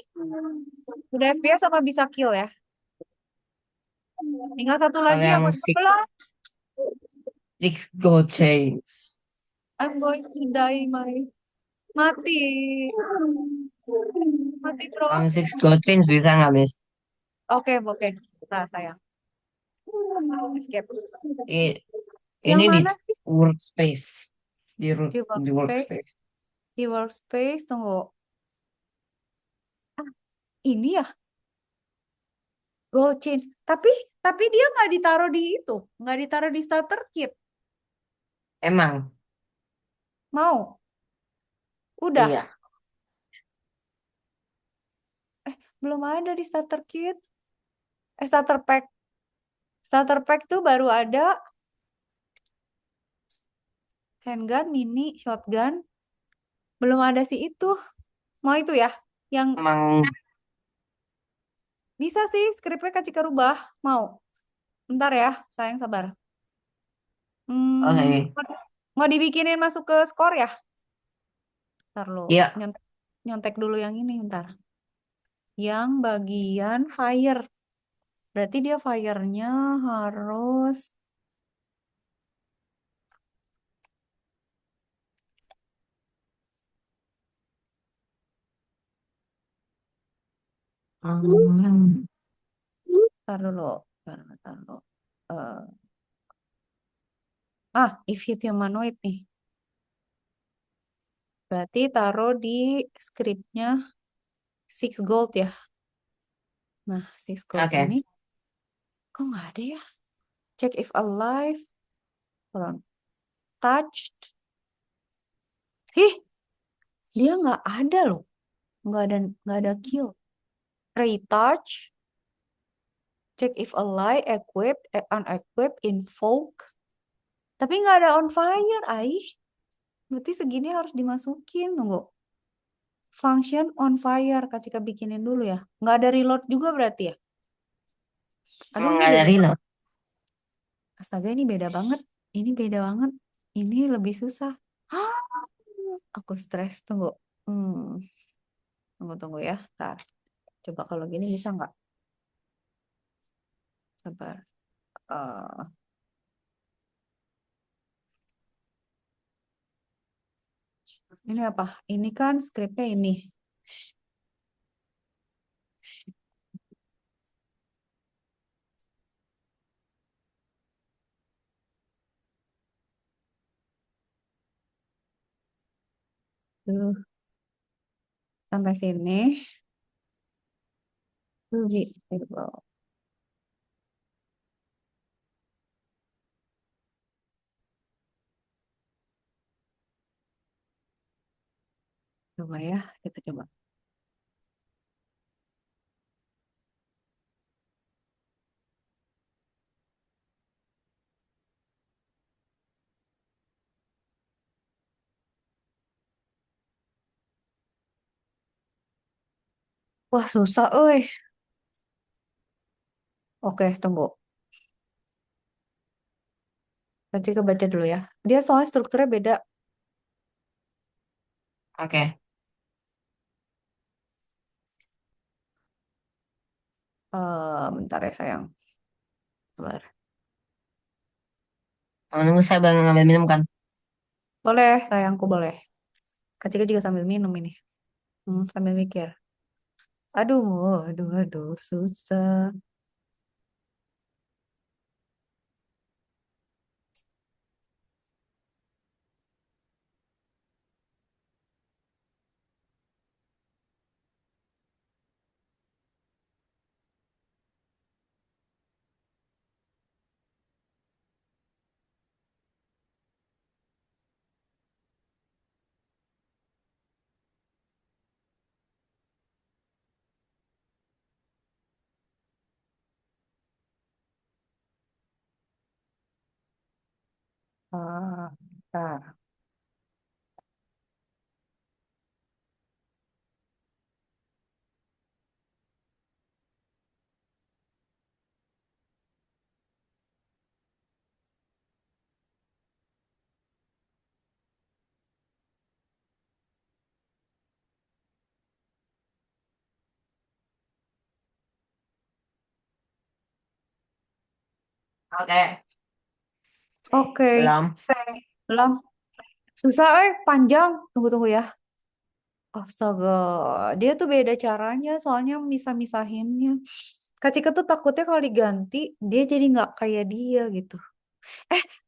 Udah FPS sama bisa kill ya. Tinggal satu lagi Pakai yang apa belum? six gold chains. I'm going to die, mati. Mati, bro. Yang six gold chains bisa nggak, Miss? Oke, oke. Nah, sayang. Escape. I- Yang ini di mana sih? workspace. Di, Di di workspace. workspace. Di workspace, tunggu. Ah, ini ya, gold change. Tapi dia nggak ditaruh di itu, nggak ditaruh di starter kit. Emang? Mau? Udah. Iya. Belum ada di starter kit. Starter pack. Starter pack tuh baru ada handgun, mini, shotgun. Belum ada sih itu. Mau itu ya? Yang Emang bisa sih skripnya Kak Cika rubah. Mau? Bentar ya, sayang sabar. Hmm, oke. mau dibikinin masuk ke skor ya? Ntar lo Iya. nyontek dulu yang ini, bentar. Yang bagian fire. Berarti dia fire-nya harus Hmm. ntar dulu. Ntar dulu. Eh, if hit humanoid nih. Berarti taruh di scriptnya six gold ya. Nah, six gold Oke. ini kok nggak ada ya? Check if alive. Hold on. Touched. Hih, dia nggak ada loh. Nggak ada kill. Retouch. Check if alive, equipped, unequipped, invoke. Tapi nggak ada on fire, Berarti segini harus dimasukin. Tunggu. Function on fire. Kak Cika bikinin dulu ya. Nggak ada reload juga berarti ya? Aduh, Emang ini nggak ada beda. reload. Astaga, ini beda banget. Ini beda banget. Ini lebih susah. Aku stres. Tunggu. Hmm, tunggu ya. Ntar. Coba kalau gini bisa nggak? Sabar. Eh, ini apa? Ini kan skripnya ini. Tuh, sampai sini. Visible. Coba ya, kita coba. Wah, susah, euy. Oke, tunggu. Baca baca dulu ya. Dia soalnya strukturnya beda. Oke. Bentar ya sayang. Sabar. Menunggu saya bang ngambil minum kan. Boleh, sayangku boleh. Kak juga sambil minum ini. Sambil mikir. Aduh, aduh, susah. Bentar. Oke, Oke, belum. belum. Susah, panjang. Tunggu-tunggu ya. Astaga, dia tuh beda caranya, soalnya misah-misahinnya. Kak Cika tuh takutnya kalau diganti, dia jadi nggak kayak dia gitu.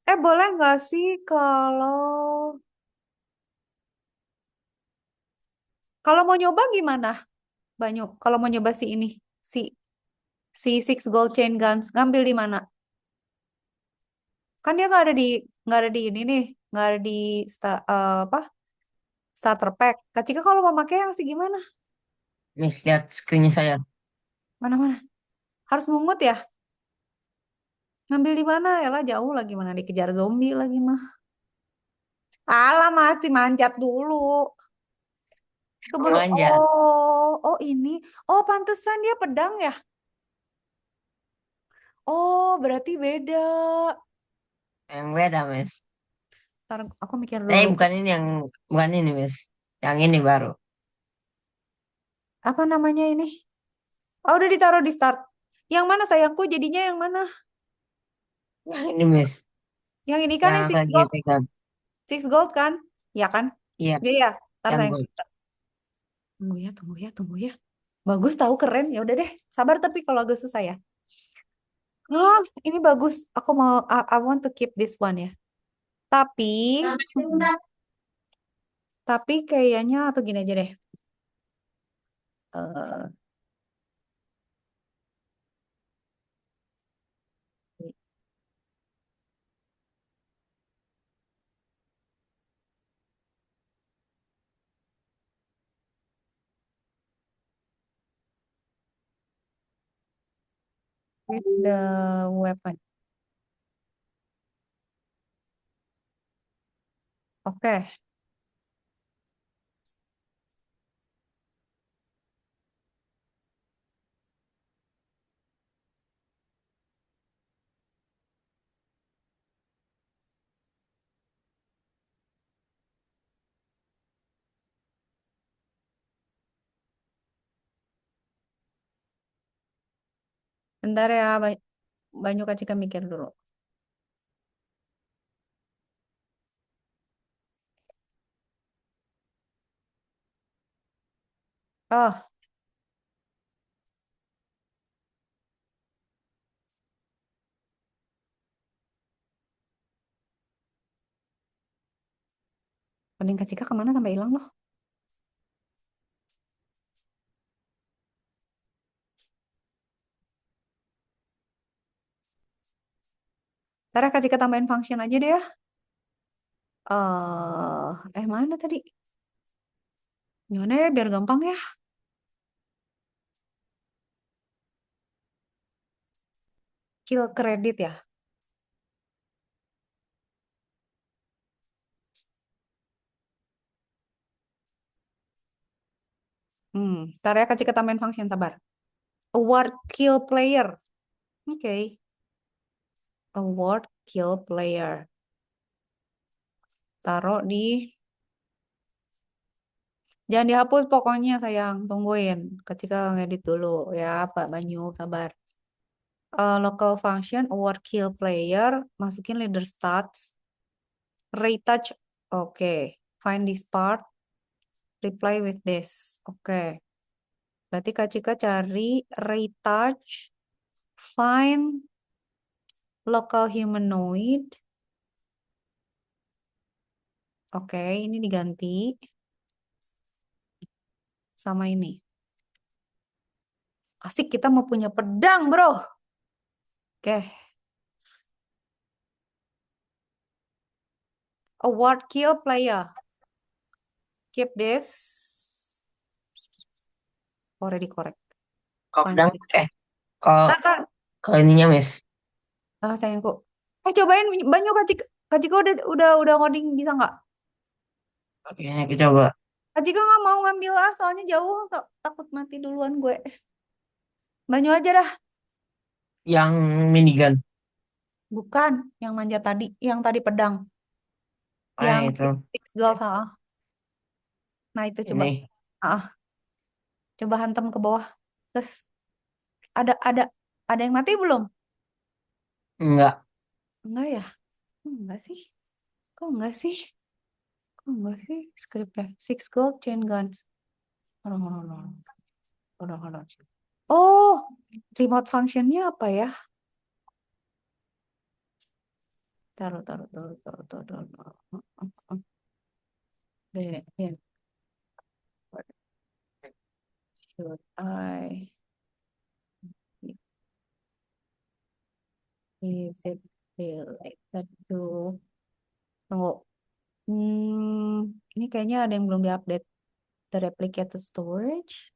Eh, boleh nggak sih kalau mau nyoba gimana, Banyu? Kalau mau nyoba si ini, si si Six Gold Chain Guns, ngambil di mana? Kan dia nggak ada di ini nih, nggak ada di apa starter pack. Kak Cika kalau mau pakai harus gimana? Miss, lihat screennya saya. Mana-mana? Harus mungut ya? Ngambil di mana? Ya lah jauh lagi, mana dikejar zombie lagi mah. Alah masih manjat dulu. Keburu. Manja. Oh ini. Oh pantesan dia pedang ya? Oh berarti beda. Yang beda, Miss. Ntar aku mikir Eh, dulu. bukan ini, Miss. Yang ini baru. Apa namanya ini? Oh udah ditaruh di start. Yang mana sayangku? Jadinya yang mana? Yang ini, Miss. Yang ini kan Yang yang aku six lagi gold. pegang. Six gold kan? Ya kan? Iya, Iya ya. Ntar yang sayang. gold. Tunggu ya, tunggu ya, tunggu ya. Bagus tahu keren. Ya udah deh. Sabar tapi kalau agak susah ya. Ah, ini bagus. Aku mau I want to keep this one ya. Tapi tapi kayaknya atau gini aja deh. Eh, with the weapon. Oke. Bentar ya, Banyu Kak Cika mikir dulu. Oh, mending Kak Cika kemana sampai hilang loh. Ntar ya Kak Cika tambahin function aja deh ya. Mana tadi? Gimana ya biar gampang ya. Kill credit ya. Ntar ya Kak Cika tambahin function, sabar. Award kill player. Oke. Award kill player. Taruh di. Jangan dihapus pokoknya sayang. Tungguin. Kak Cika ngedit dulu ya Pak Banyu, sabar. Local function award kill player. Masukin leader stats. Retouch. Oke. Find this part. Reply with this. Oke. Berarti Kak Cika cari retouch. Find local humanoid. Oke, ini diganti sama ini. Asik, kita mau punya pedang, bro. Oke. Award kill player. Keep this. Already correct. Kalau Fine. pedang, kalau Tata. kalau ininya, Miss. Sayangku. Cobain Banyu Kak Cika udah ngoding bisa nggak? Oke, aku coba. Kak Cika nggak mau ngambil soalnya jauh. Takut mati duluan gue. Banyu aja dah. Yang minigun. Bukan yang manja tadi, yang tadi pedang. Oh, Yang yang itu. six gold, Nah, itu coba. Ini. Ah, coba hantam ke bawah. Terus ada ada ada yang mati belum? Enggak. Enggak ya? Enggak sih. Kok enggak sih? Kok enggak sih skripnya? Six gold chain guns. Hold on, hold on, hold on. Hold on, hold on. Oh, remote functionnya apa ya? Taruh. Deh, ya. What should I is it related to tunggu. Ini kayaknya ada yang belum diupdate. The replicated storage.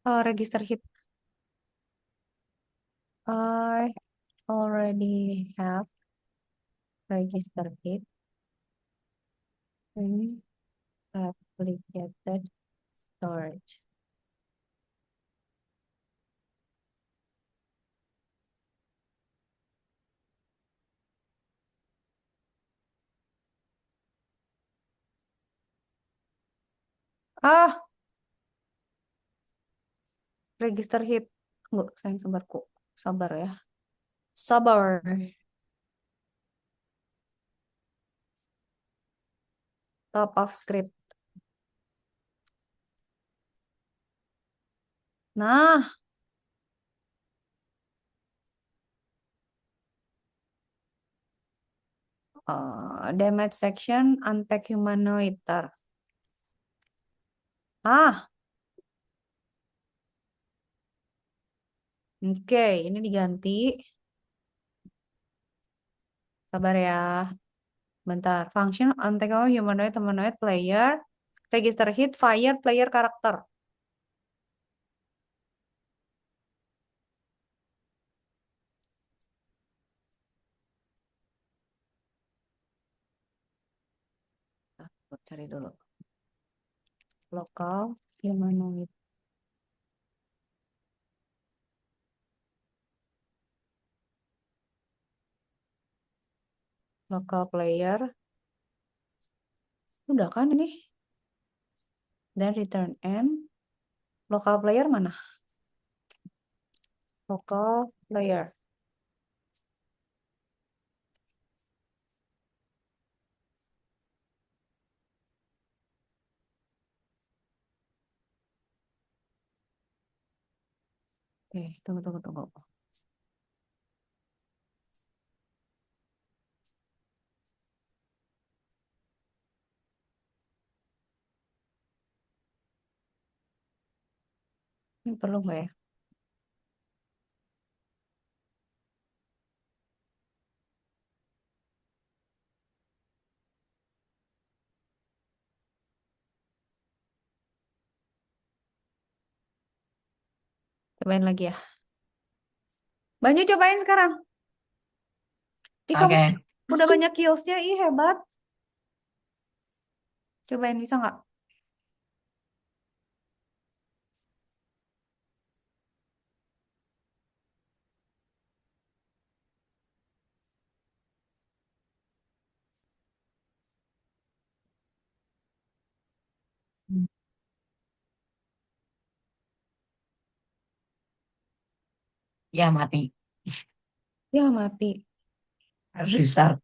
Register hit. I already have register hit in replicated storage. Ah, register hit. Tunggu, sayang sabarku. Sabar ya. Sabar. Top of script. Nah, damage section unpack humanoid. Tar. Ah, oke, ini diganti. Sabar ya. Bentar. Function unpack humanoid player. Register hit fire player karakter. Cari dulu. Lokal humanoid. Local player. Udah kan ini? Dan return end. Local player mana? Local player. Oke, tunggu. Ini perlu nggak ya? Cobain lagi ya. Banyu cobain sekarang. Ih, kamu Oke. udah banyak killsnya. Ih, hebat. Cobain, bisa nggak? Ya mati. Ya, mati. Harus restart.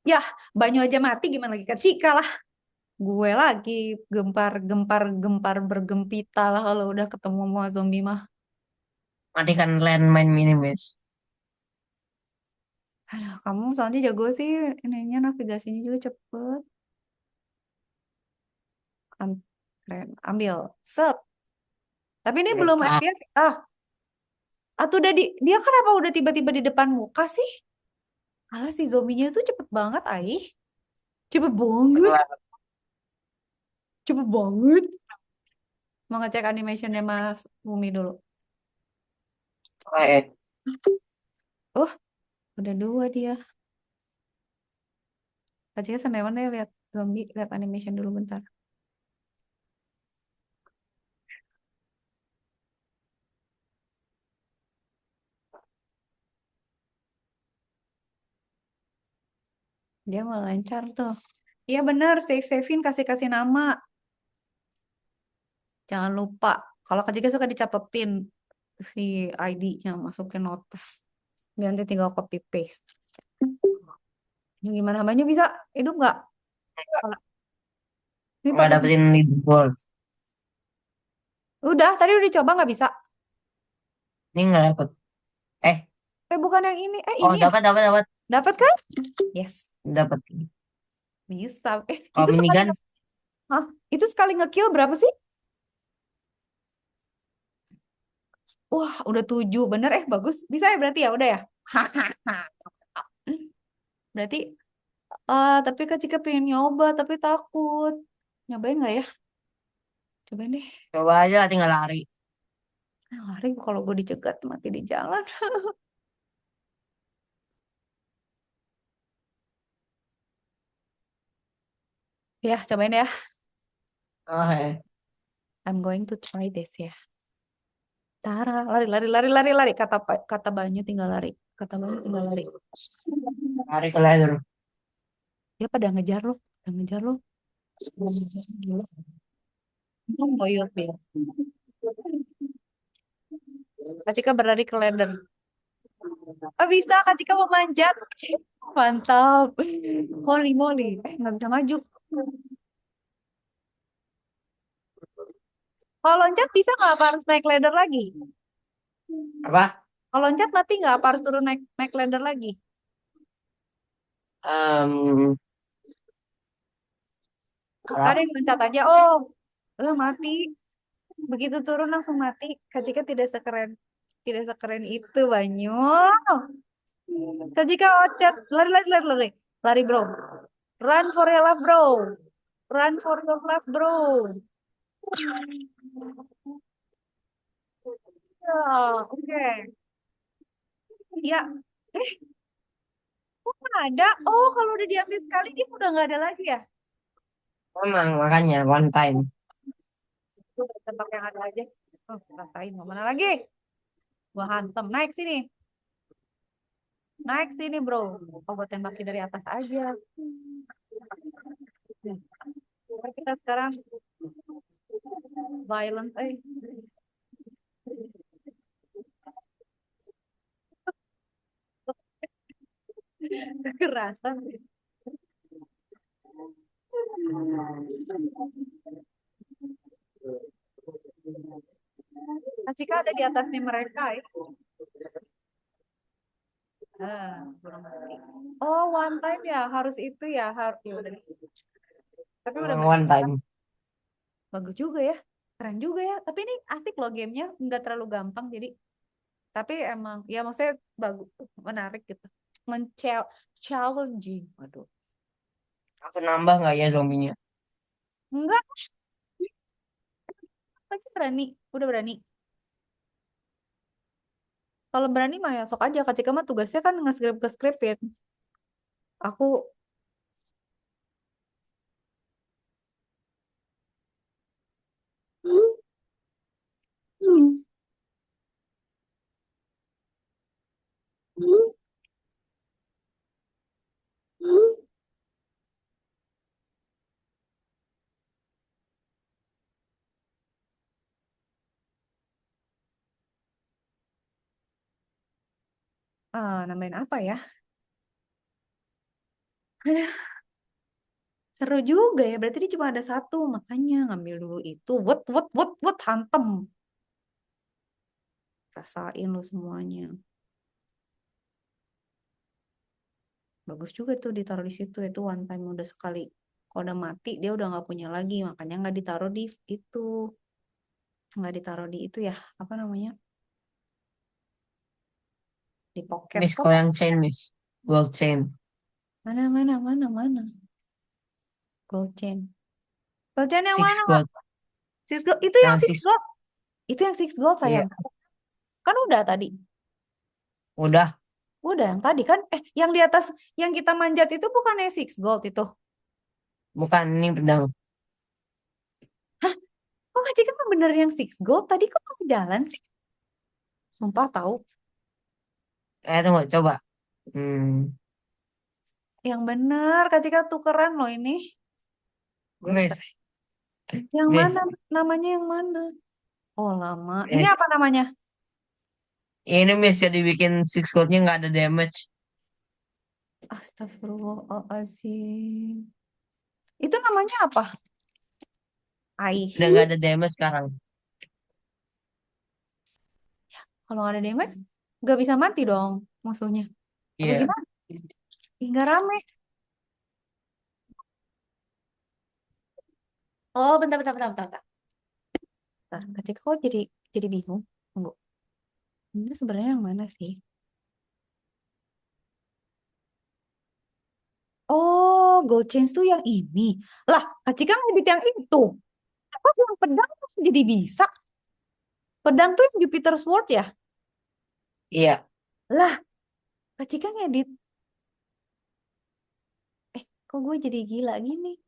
Ya, Banyu aja mati, gimana lagi kan Cika lah. Gue lagi gempar bergempita lah kalau udah ketemu sama zombie mah. Matikan landmine minimis. Aduh, kamu soalnya jago sih, ininya navigasinya juga cepet. Keren. Ambil. Set. Tapi ini belum Mereka FPS. Atau udah dia kenapa udah tiba-tiba di depan muka sih? Alah si zombinya itu cepet banget, Aih. Cepet banget. Cepet banget. Mau ngecek animationnya Mas Mumi dulu. Oh, udah 2 dia. Kak Cika sampai mana ya lihat zombie, lihat animation dulu bentar. Dia mau lancar tuh. Iya bener, save-savein, kasih-kasih nama. Jangan lupa. Kalau Kak Cika suka dicatetin si ID-nya, masukin notes. Dia nanti tinggal copy paste. Ini gimana? Banyak bisa hidup nggak? Ini Nggak pakai dapetin leaderboard. udah, tadi udah coba nggak bisa. Ini nggak dapet. Eh, Bukan yang ini. oh Ini ya. dapat. Dapat kan? Yes, Dapat. bisa. Kalau Itu sekali. minigun, Hah? Itu sekali ngekill berapa sih? Wah, udah 7. Bener bagus. Bisa ya berarti ya, udah ya. Berarti tapi Kak Cika pengen nyoba tapi takut. Nyobain nggak ya? Cobain deh. coba aja lah, tinggal lari. Lari kalau gue dicegat mati di jalan. Ya, cobain ya. Oke. I'm going to try this ya. Tara, lari. Kata Banyu tinggal lari. Kata Banyu tinggal lari. Lari ke ladder. Dia pada ngejar lo. Pada ngejar lo. Pada ngejar lo. Gila. Boyok dia. Kak Cika berlari ke ladder. Bisa, Kak Cika mau manjat. Mantap. Holy moly. Nggak bisa maju. Kalau loncat bisa nggak? Apa harus naik ladder lagi? Apa? Kalau loncat mati nggak? Apa harus turun naik ladder lagi? Em, Ada yang loncat aja. Oh, udah mati. Begitu turun langsung mati. Kak Cika tidak sekeren itu, Banyu. Kak Cika ocet. Lari. Lari, bro. Run for your life, bro. Run for your life, bro. Ya, oke. Ya. Kok nggak ada? Oh, kalau udah diambil sekali, dia udah nggak ada lagi ya? memang makanya one time. Tuh, tebak yang ada aja. Oh, rasain. Mau mana lagi? Gua hantem. Naik sini. Naik sini, bro. Oh, gue tembakin dari atas aja. Mari kita sekarang violent. Kekerasan. Cika ada di atasnya mereka ya. Belum mati. Oh, one time ya, harus itu ya, harus. Ya udah deh. Tapi udah One time. bagus juga ya, keren juga ya. Tapi ini asik loh gamenya, nggak terlalu gampang jadi. Tapi emang, ya maksudnya bagus, menarik gitu, challenging. Waduh, Aku nambah nggak ya zombinya? enggak, pasti berani, udah berani. Kalau berani mah ya sok aja. Kak Cika mah tugasnya kan nge-script-scriptin. Aku nambahin apa ya? Aduh, seru juga ya. Berarti dia cuma ada satu, makanya ngambil dulu itu. Wot, hantem. Rasain lu semuanya. Bagus juga tuh ditaruh di situ. Itu one time udah sekali. Kalau udah mati dia udah nggak punya lagi. Makanya nggak ditaruh di itu. Nggak ditaruh di itu ya. Apa namanya? Di pocket. Miss, kalau yang chain, Miss. Gold chain. Mana? Gold chain. Gold chain yang Six mana? gold. Six gold. Itu yang Yang six six. gold. Itu yang six gold Iya. sayang. Kan udah tadi. Udah, Udah yang tadi kan? Yang di atas yang kita manjat itu bukannya six gold itu? bukan ini pedang. Oh, Kak Cika kan bener yang six gold. Tadi kok masih jalan sih? Sumpah tahu. Tunggu, coba. Hmm, Yang bener, Kak Cika tukeran loh ini. Gue Miss, stres. Yang Miss, mana? Namanya yang mana? Oh, lama. Ini Miss. apa namanya? Ini Miss jadi bikin six goldnya nggak ada damage. Astagfirullahaladzim. Itu namanya apa? Udah Aihi. nggak ada damage sekarang. Kalau nggak ada damage, nggak bisa mati dong musuhnya. Apa Iya. gimana? Ih, nggak rame. Oh, bentar, bentar, bentar, bentar, bentar. Bentar, Kak Cika kok jadi bingung. Tunggu. Ini sebenarnya yang mana sih? Oh, gold chains tuh yang ini. Lah, Kak Cika ngedit yang itu. Kok yang pedang tuh jadi bisa? Pedang tuh yang Jupiter Sword ya? Iya. Lah, Kak Cika ngedit. Kok gue jadi gila gini?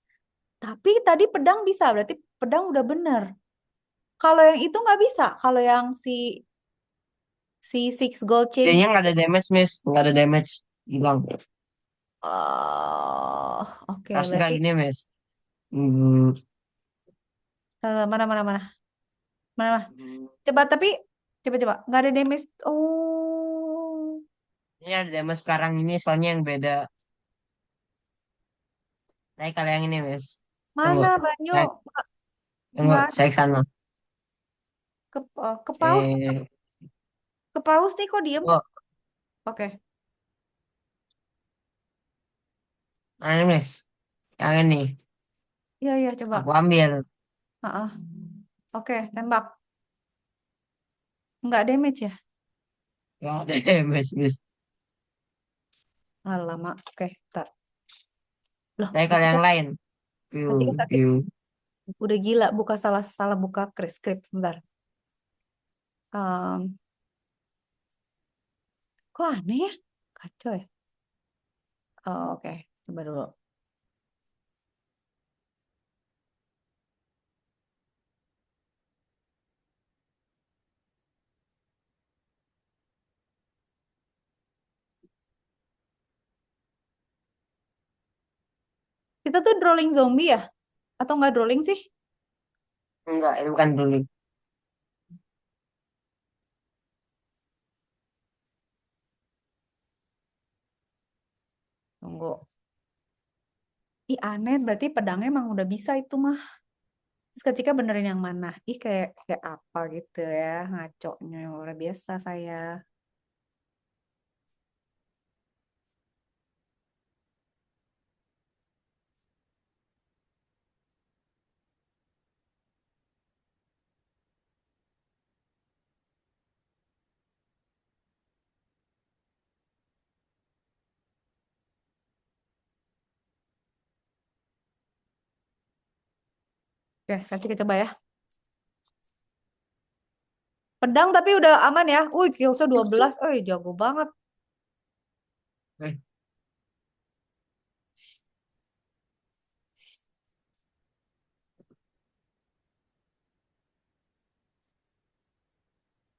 Tapi tadi pedang bisa, berarti pedang udah bener. Kalau yang itu nggak bisa. Kalau yang si six gold chain. Jadinya nggak ada damage, Miss. Nggak ada damage. Hilang. Oh, oke, Harusnya kayak berarti gini, Miss. Hmm, mana mana mana mana. Coba tapi coba nggak ada damage. Oh, Ini ada damage sekarang ini soalnya yang beda. Tapi kalau yang ini, Miss. Tunggu. mana Banyu? Saya, tunggu. Nggak Saya ke sana. ke paus Eh, ke paus nih kok diem? tunggu. Oke, Nah, ini, Miss. Yang ini. iya iya coba. Aku ambil. Ah, oke, tembak. Nggak damage ya? Nggak ada damage, Miss. Alamak. Oke, ntar. Loh, Tapi kalau yang lain. View, Kak Cika sakit. view. Udah gila buka salah salah buka script bentar. Em, kok aneh ya? Kacau ya? Oh, oke, coba dulu. Kita tuh drawing zombie ya? Atau nggak drawing sih? Enggak, ini bukan dulu. Tunggu. Ih aneh, berarti pedangnya emang udah bisa itu mah. Terus Kak Cika benerin yang mana? Ih kayak kayak apa gitu ya, ngaconya luar biasa saya. Oke, Kak Cika coba ya. Pedang tapi udah aman ya. Wih, killshot 12. Jago banget. Eh,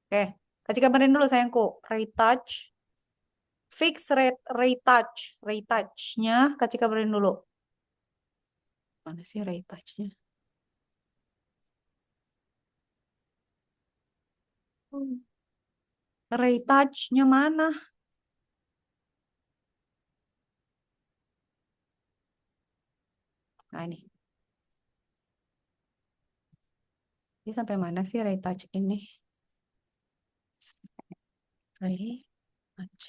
Oke, Kak Cika benerin dulu sayangku. Retouch. Fix retouch. Retouch-nya Kak Cika benerin dulu. Mana sih retouch-nya? Retouch-nya mana? Nah ini. Ini sampai mana sih retouch ini? Retouch.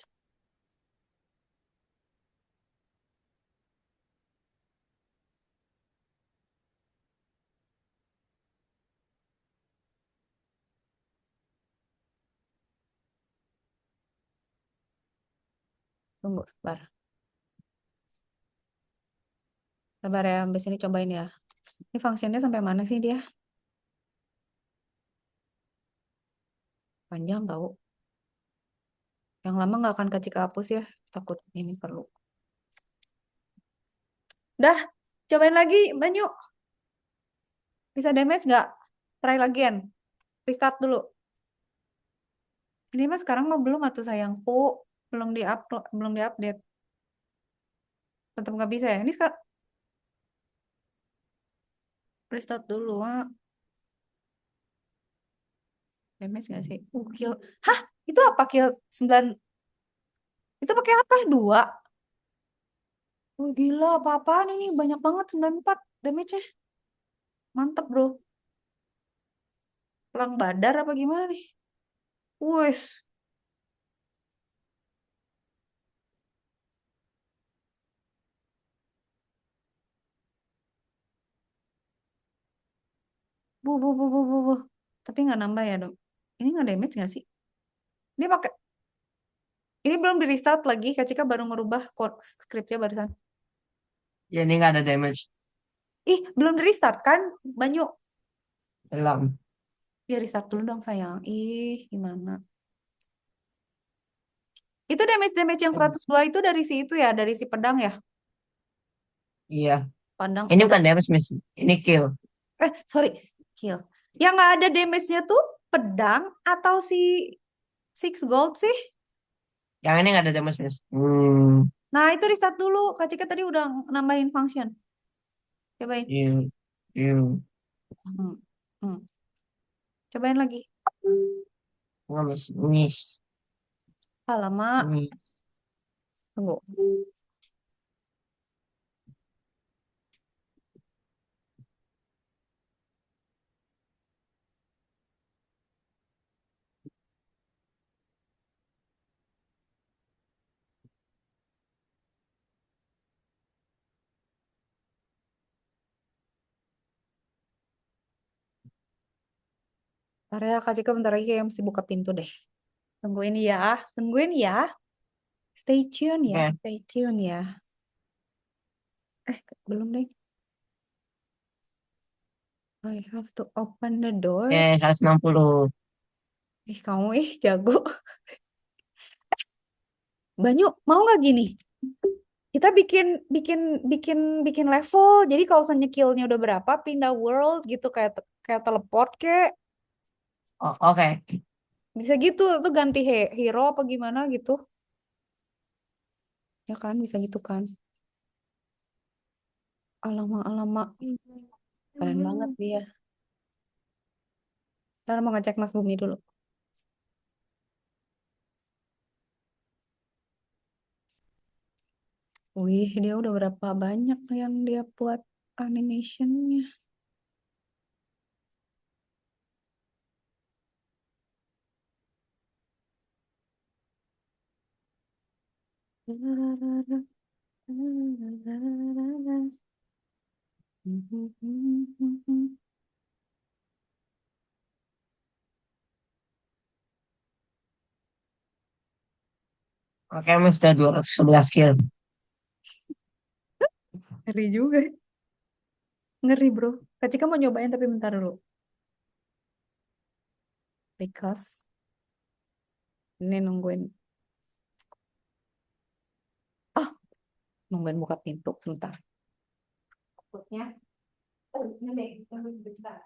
Tunggu sebentar. Sabar ya, habis ini cobain ya. Ini fungsinya sampai mana sih dia? Panjang tahu. Yang lama nggak akan Kak Cika hapus ya. Takut ini perlu. Dah, cobain lagi, Banyu. Bisa damage nggak? Try again. Restart dulu. Ini mas sekarang mah belum atuh sayangku. Belum di-upload, belum di-update. Tetap nggak bisa ya. Ini sekarang restart dulu. Ah. Damage nggak sih? Kill. Hah? Itu apa kill 9? Itu pakai apa? 2. Oh, gila, apa-apaan ini? Banyak banget 94 damage-nya. Mantap, bro. Pelang badar apa gimana nih? Wes. Bu, bu, bu, bu, bu, bu. Tapi nggak nambah ya, dong. Ini nggak damage nggak sih? Ini pakai. Ini belum di restart lagi. Kak Cika baru ngerubah scriptnya barusan. Ya ini nggak ada damage. Ih, belum di restart kan? Banyu. Belum. Ya restart dulu dong, sayang. Ih, gimana? Itu damage-damage yang 102 itu dari si itu ya, dari si pedang ya? Iya. Pedang, Ini pedang. bukan damage, Miss. Ini kill. Sorry. Kill. Yang nggak ada damage-nya tuh pedang atau si Six Gold sih? Yang ini nggak ada damage, Miss. Nah, itu restart dulu. Kak Cika tadi udah nambahin function. Cobain. You, you. Hmm. Hmm. Cobain lagi. Nggak, Miss. Miss. Alamak. Miss. Tunggu. Bentar ya, Kak Cika bentar lagi kayak mesti buka pintu deh. Tungguin ya. Tungguin ya. Stay tune ya. Oke. Stay tune ya. Belum deh. I have to open the door. Oke, 160. Kamu jago. Banyu, mau nggak gini? Kita bikin bikin bikin bikin level. Jadi kalau misalnya kill-nya udah berapa, pindah world gitu kayak kayak teleport kayak Oh, oke. bisa gitu. Tuh ganti hero apa gimana gitu. Ya kan, bisa gitu kan. Alamak, alamak. Keren banget dia. Ntar mau ngecek Mas Bumi dulu. Wih, dia udah berapa banyak yang dia buat animationnya. Oke, Miss. Udah 211 kill. Ngeri juga. Ngeri, bro. Kak Cika mau nyobain tapi bentar dulu. Because ini nungguin. Oh, nungguin buka pintu sebentar. Takutnya. Oh, ini deh. Tungguin bentar.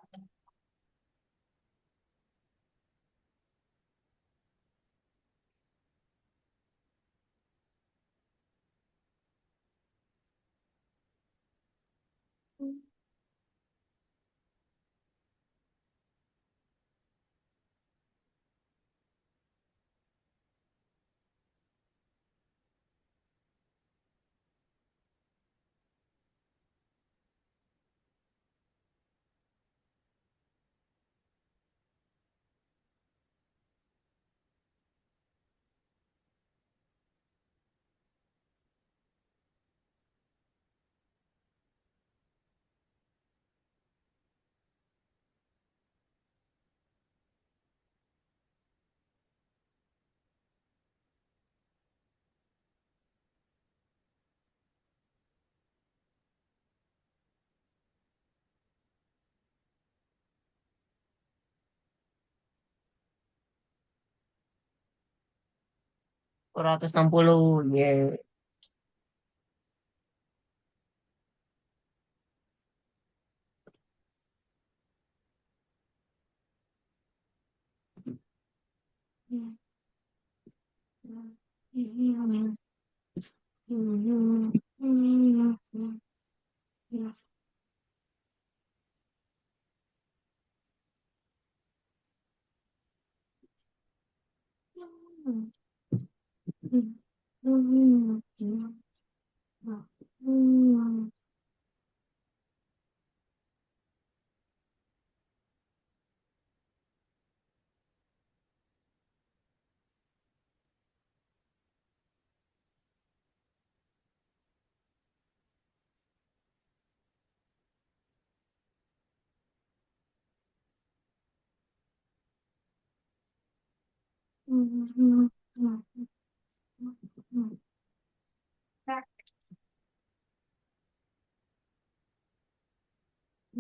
260. Ya.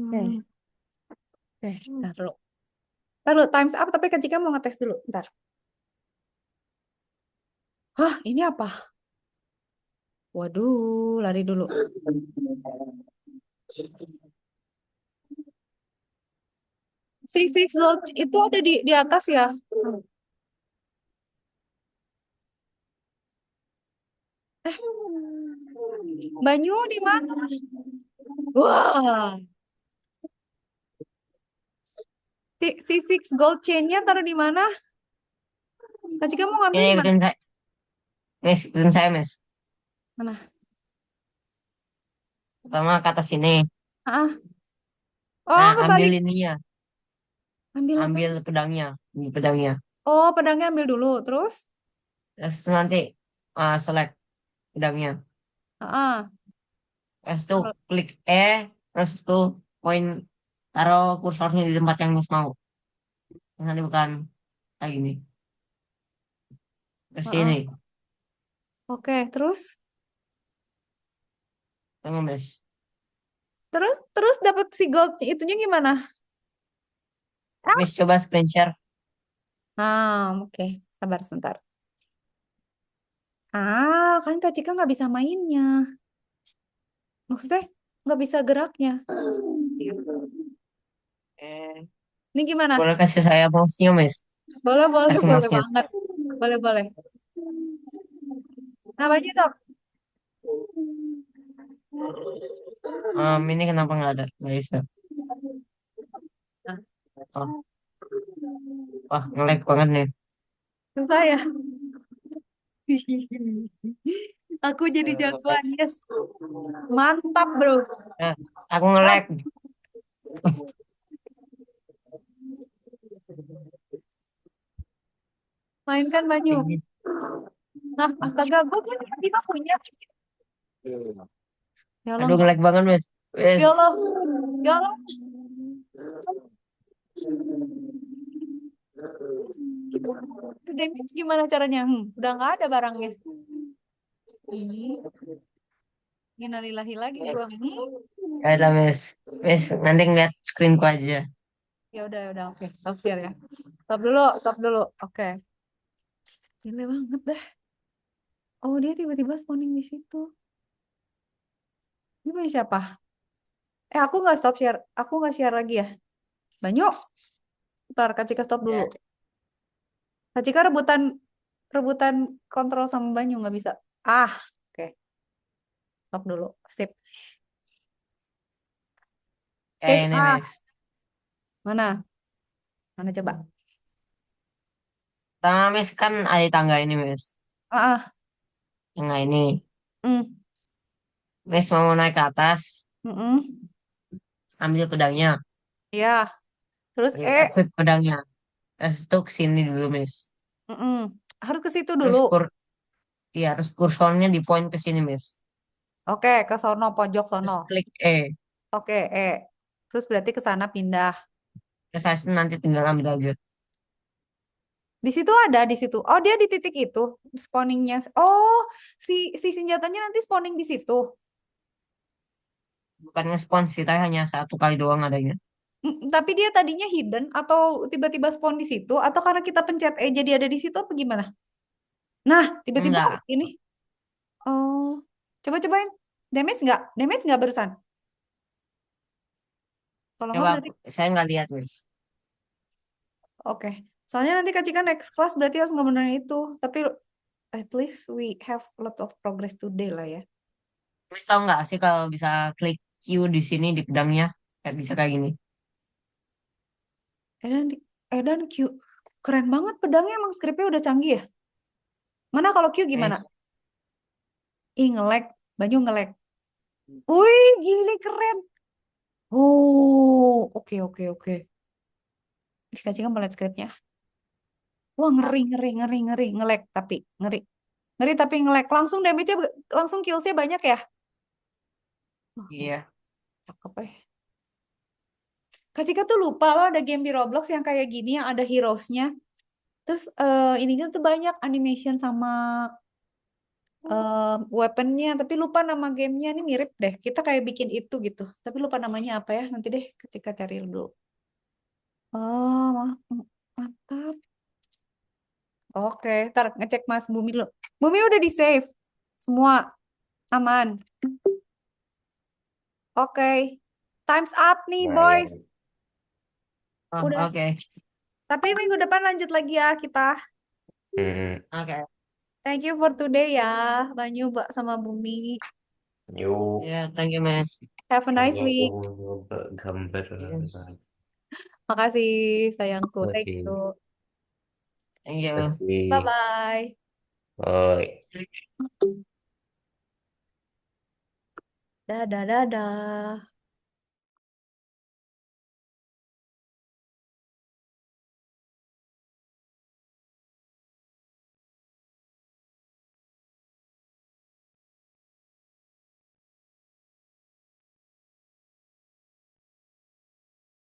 Oke, oke, ntar dulu. Ntar dulu, times up, tapi Kak Cika mau ngetes dulu, ntar. Hah, ini apa? Waduh, lari dulu. Six Lodge itu ada di atas ya? Eh, Banyu di mana? Wah, si Six Gold Chain-nya taruh di mana? Kak Cika mau ngambil Ini di mana? ikutin saya, Miss. Ikutin saya, Miss. Mana? Pertama ke atas sini. Ah, oh, Nah, ambil kebalik. ininya. Ambil apa? Ambil pedangnya. Ambil pedangnya. Oh, pedangnya ambil dulu, terus? Terus nanti select pedangnya. Ah, Terus tuh klik E. Terus tuh poin, taruh kursornya di tempat yang Miss mau. Terus nanti bukan kayak gini. Ke sini. Oke, terus? Tunggu, Miss. Terus dapat si gold itunya gimana? Miss coba screen share. Oke. Sabar sebentar. Kan Kak Cika nggak bisa mainnya. Maksudnya nggak bisa geraknya. Eh, Ini gimana? boleh kasih saya mouse-nya, Miss? Boleh, boleh, Kasih boleh mouse-nya. banget. Boleh, boleh. Nah, baju sok. Ini kenapa nggak ada? Nggak bisa. Nah, Oh, wah, nge-lag banget nih. susah ya. Aku jadi jagoan, yes. Mantap, bro. Eh, aku nge-lag. Mainkan Banyu. Nah, astaga, gue tiba-tiba punya. Ya Allah, Aduh, nge-lag banget, Miss. Miss. ya Allah, ya Allah. Itu damage gimana caranya? Udah nggak ada barangnya. Innalillahi lagi gua. Miss. Ya udah, Miss. Miss, nanti ngeliat screenku aja. Ya udah, oke. Stop share ya. Stop dulu. Oke. Gila banget dah. Oh, dia tiba-tiba spawning di situ. Ini punya siapa? Aku nggak stop share. Aku nggak share lagi ya. Banyu. Ntar Kak Cika stop dulu. Ya. Kak Cika rebutan kontrol sama Banyu nggak bisa. Oke. Stop dulu. Sip. Save Ini, ah. Miss. Mana? Mana coba? Pertama, Miss, kan ada tangga ini, Miss. Ah. Tangga ini. Hmm. Miss mau naik ke atas, Mm-mm. ambil pedangnya. Iya. Terus Equip pedangnya. Terus itu kesini dulu, Miss. Mm-mm. Harus ke situ Terus dulu. iya, terus kursornya di point ke sini, Miss. Oke, ke sono pojok sono. Terus klik E. Oke, terus berarti ke sana pindah. Terus habis itu nanti tinggal ambil aja. Di situ ada di situ. Oh, dia di titik itu spawningnya. Oh, si senjatanya nanti spawning di situ. Bukan nge-spawn sih, tapi hanya satu kali doang adanya. Tapi dia tadinya hidden atau tiba-tiba spawn di situ atau karena kita pencet E jadi ada di situ apa gimana? Nah, tiba-tiba Enggak. ini. Oh, coba-cobain. Damage nggak? Damage nggak barusan? Kalau nggak Coba berarti saya nggak lihat, Miss. oke. Soalnya nanti Kak Cika next class berarti harus ngebenerin itu. Tapi at least we have a lot of progress today lah ya. Miss tahu nggak sih kalau bisa klik Q di sini di pedangnya kayak bisa kayak gini. Edan Q. Keren banget pedangnya, emang scriptnya udah canggih ya. Mana kalau Q gimana? Miss. Ih, nge-lag. Banyu nge-lag. Wih, gini keren. Oh, oke, oke, oke. Ih, Kak Cika mau lihat scriptnya. Wah, ngeri, ngeri, ngeri, ngeri. Nge-lag tapi, ngeri. Ngeri tapi nge-lag. Langsung damage-nya, langsung kills-nya banyak ya. Wah, Iya. cakep ya. Kak Cika tuh lupa loh ada game di Roblox yang kayak gini, yang ada heroes-nya. Terus ininya tuh banyak animation sama weapon-nya, tapi lupa nama gamenya. Ini mirip deh. Kita kayak bikin itu gitu. Tapi lupa namanya apa ya. Nanti deh Kak Cika cari dulu. Oh, mantap. Oke, ntar ngecek Mas Bumi dulu. Bumi udah di save. Semua aman. Oke. Time's up nih, Nah, ya. boys. Oh, Udah. oke. Tapi minggu depan lanjut lagi ya kita. Hmm. Oke. Thank you for today ya, Banyu sama Bumi. Yuk. Ya, thank you, Miss. Have a nice Coba aku week. nyoba gambar Yes. lagi. Makasih, sayangku. Thank Oke. you. Thank you. Kasih. Bye-bye. Bye. Dadah, dadah.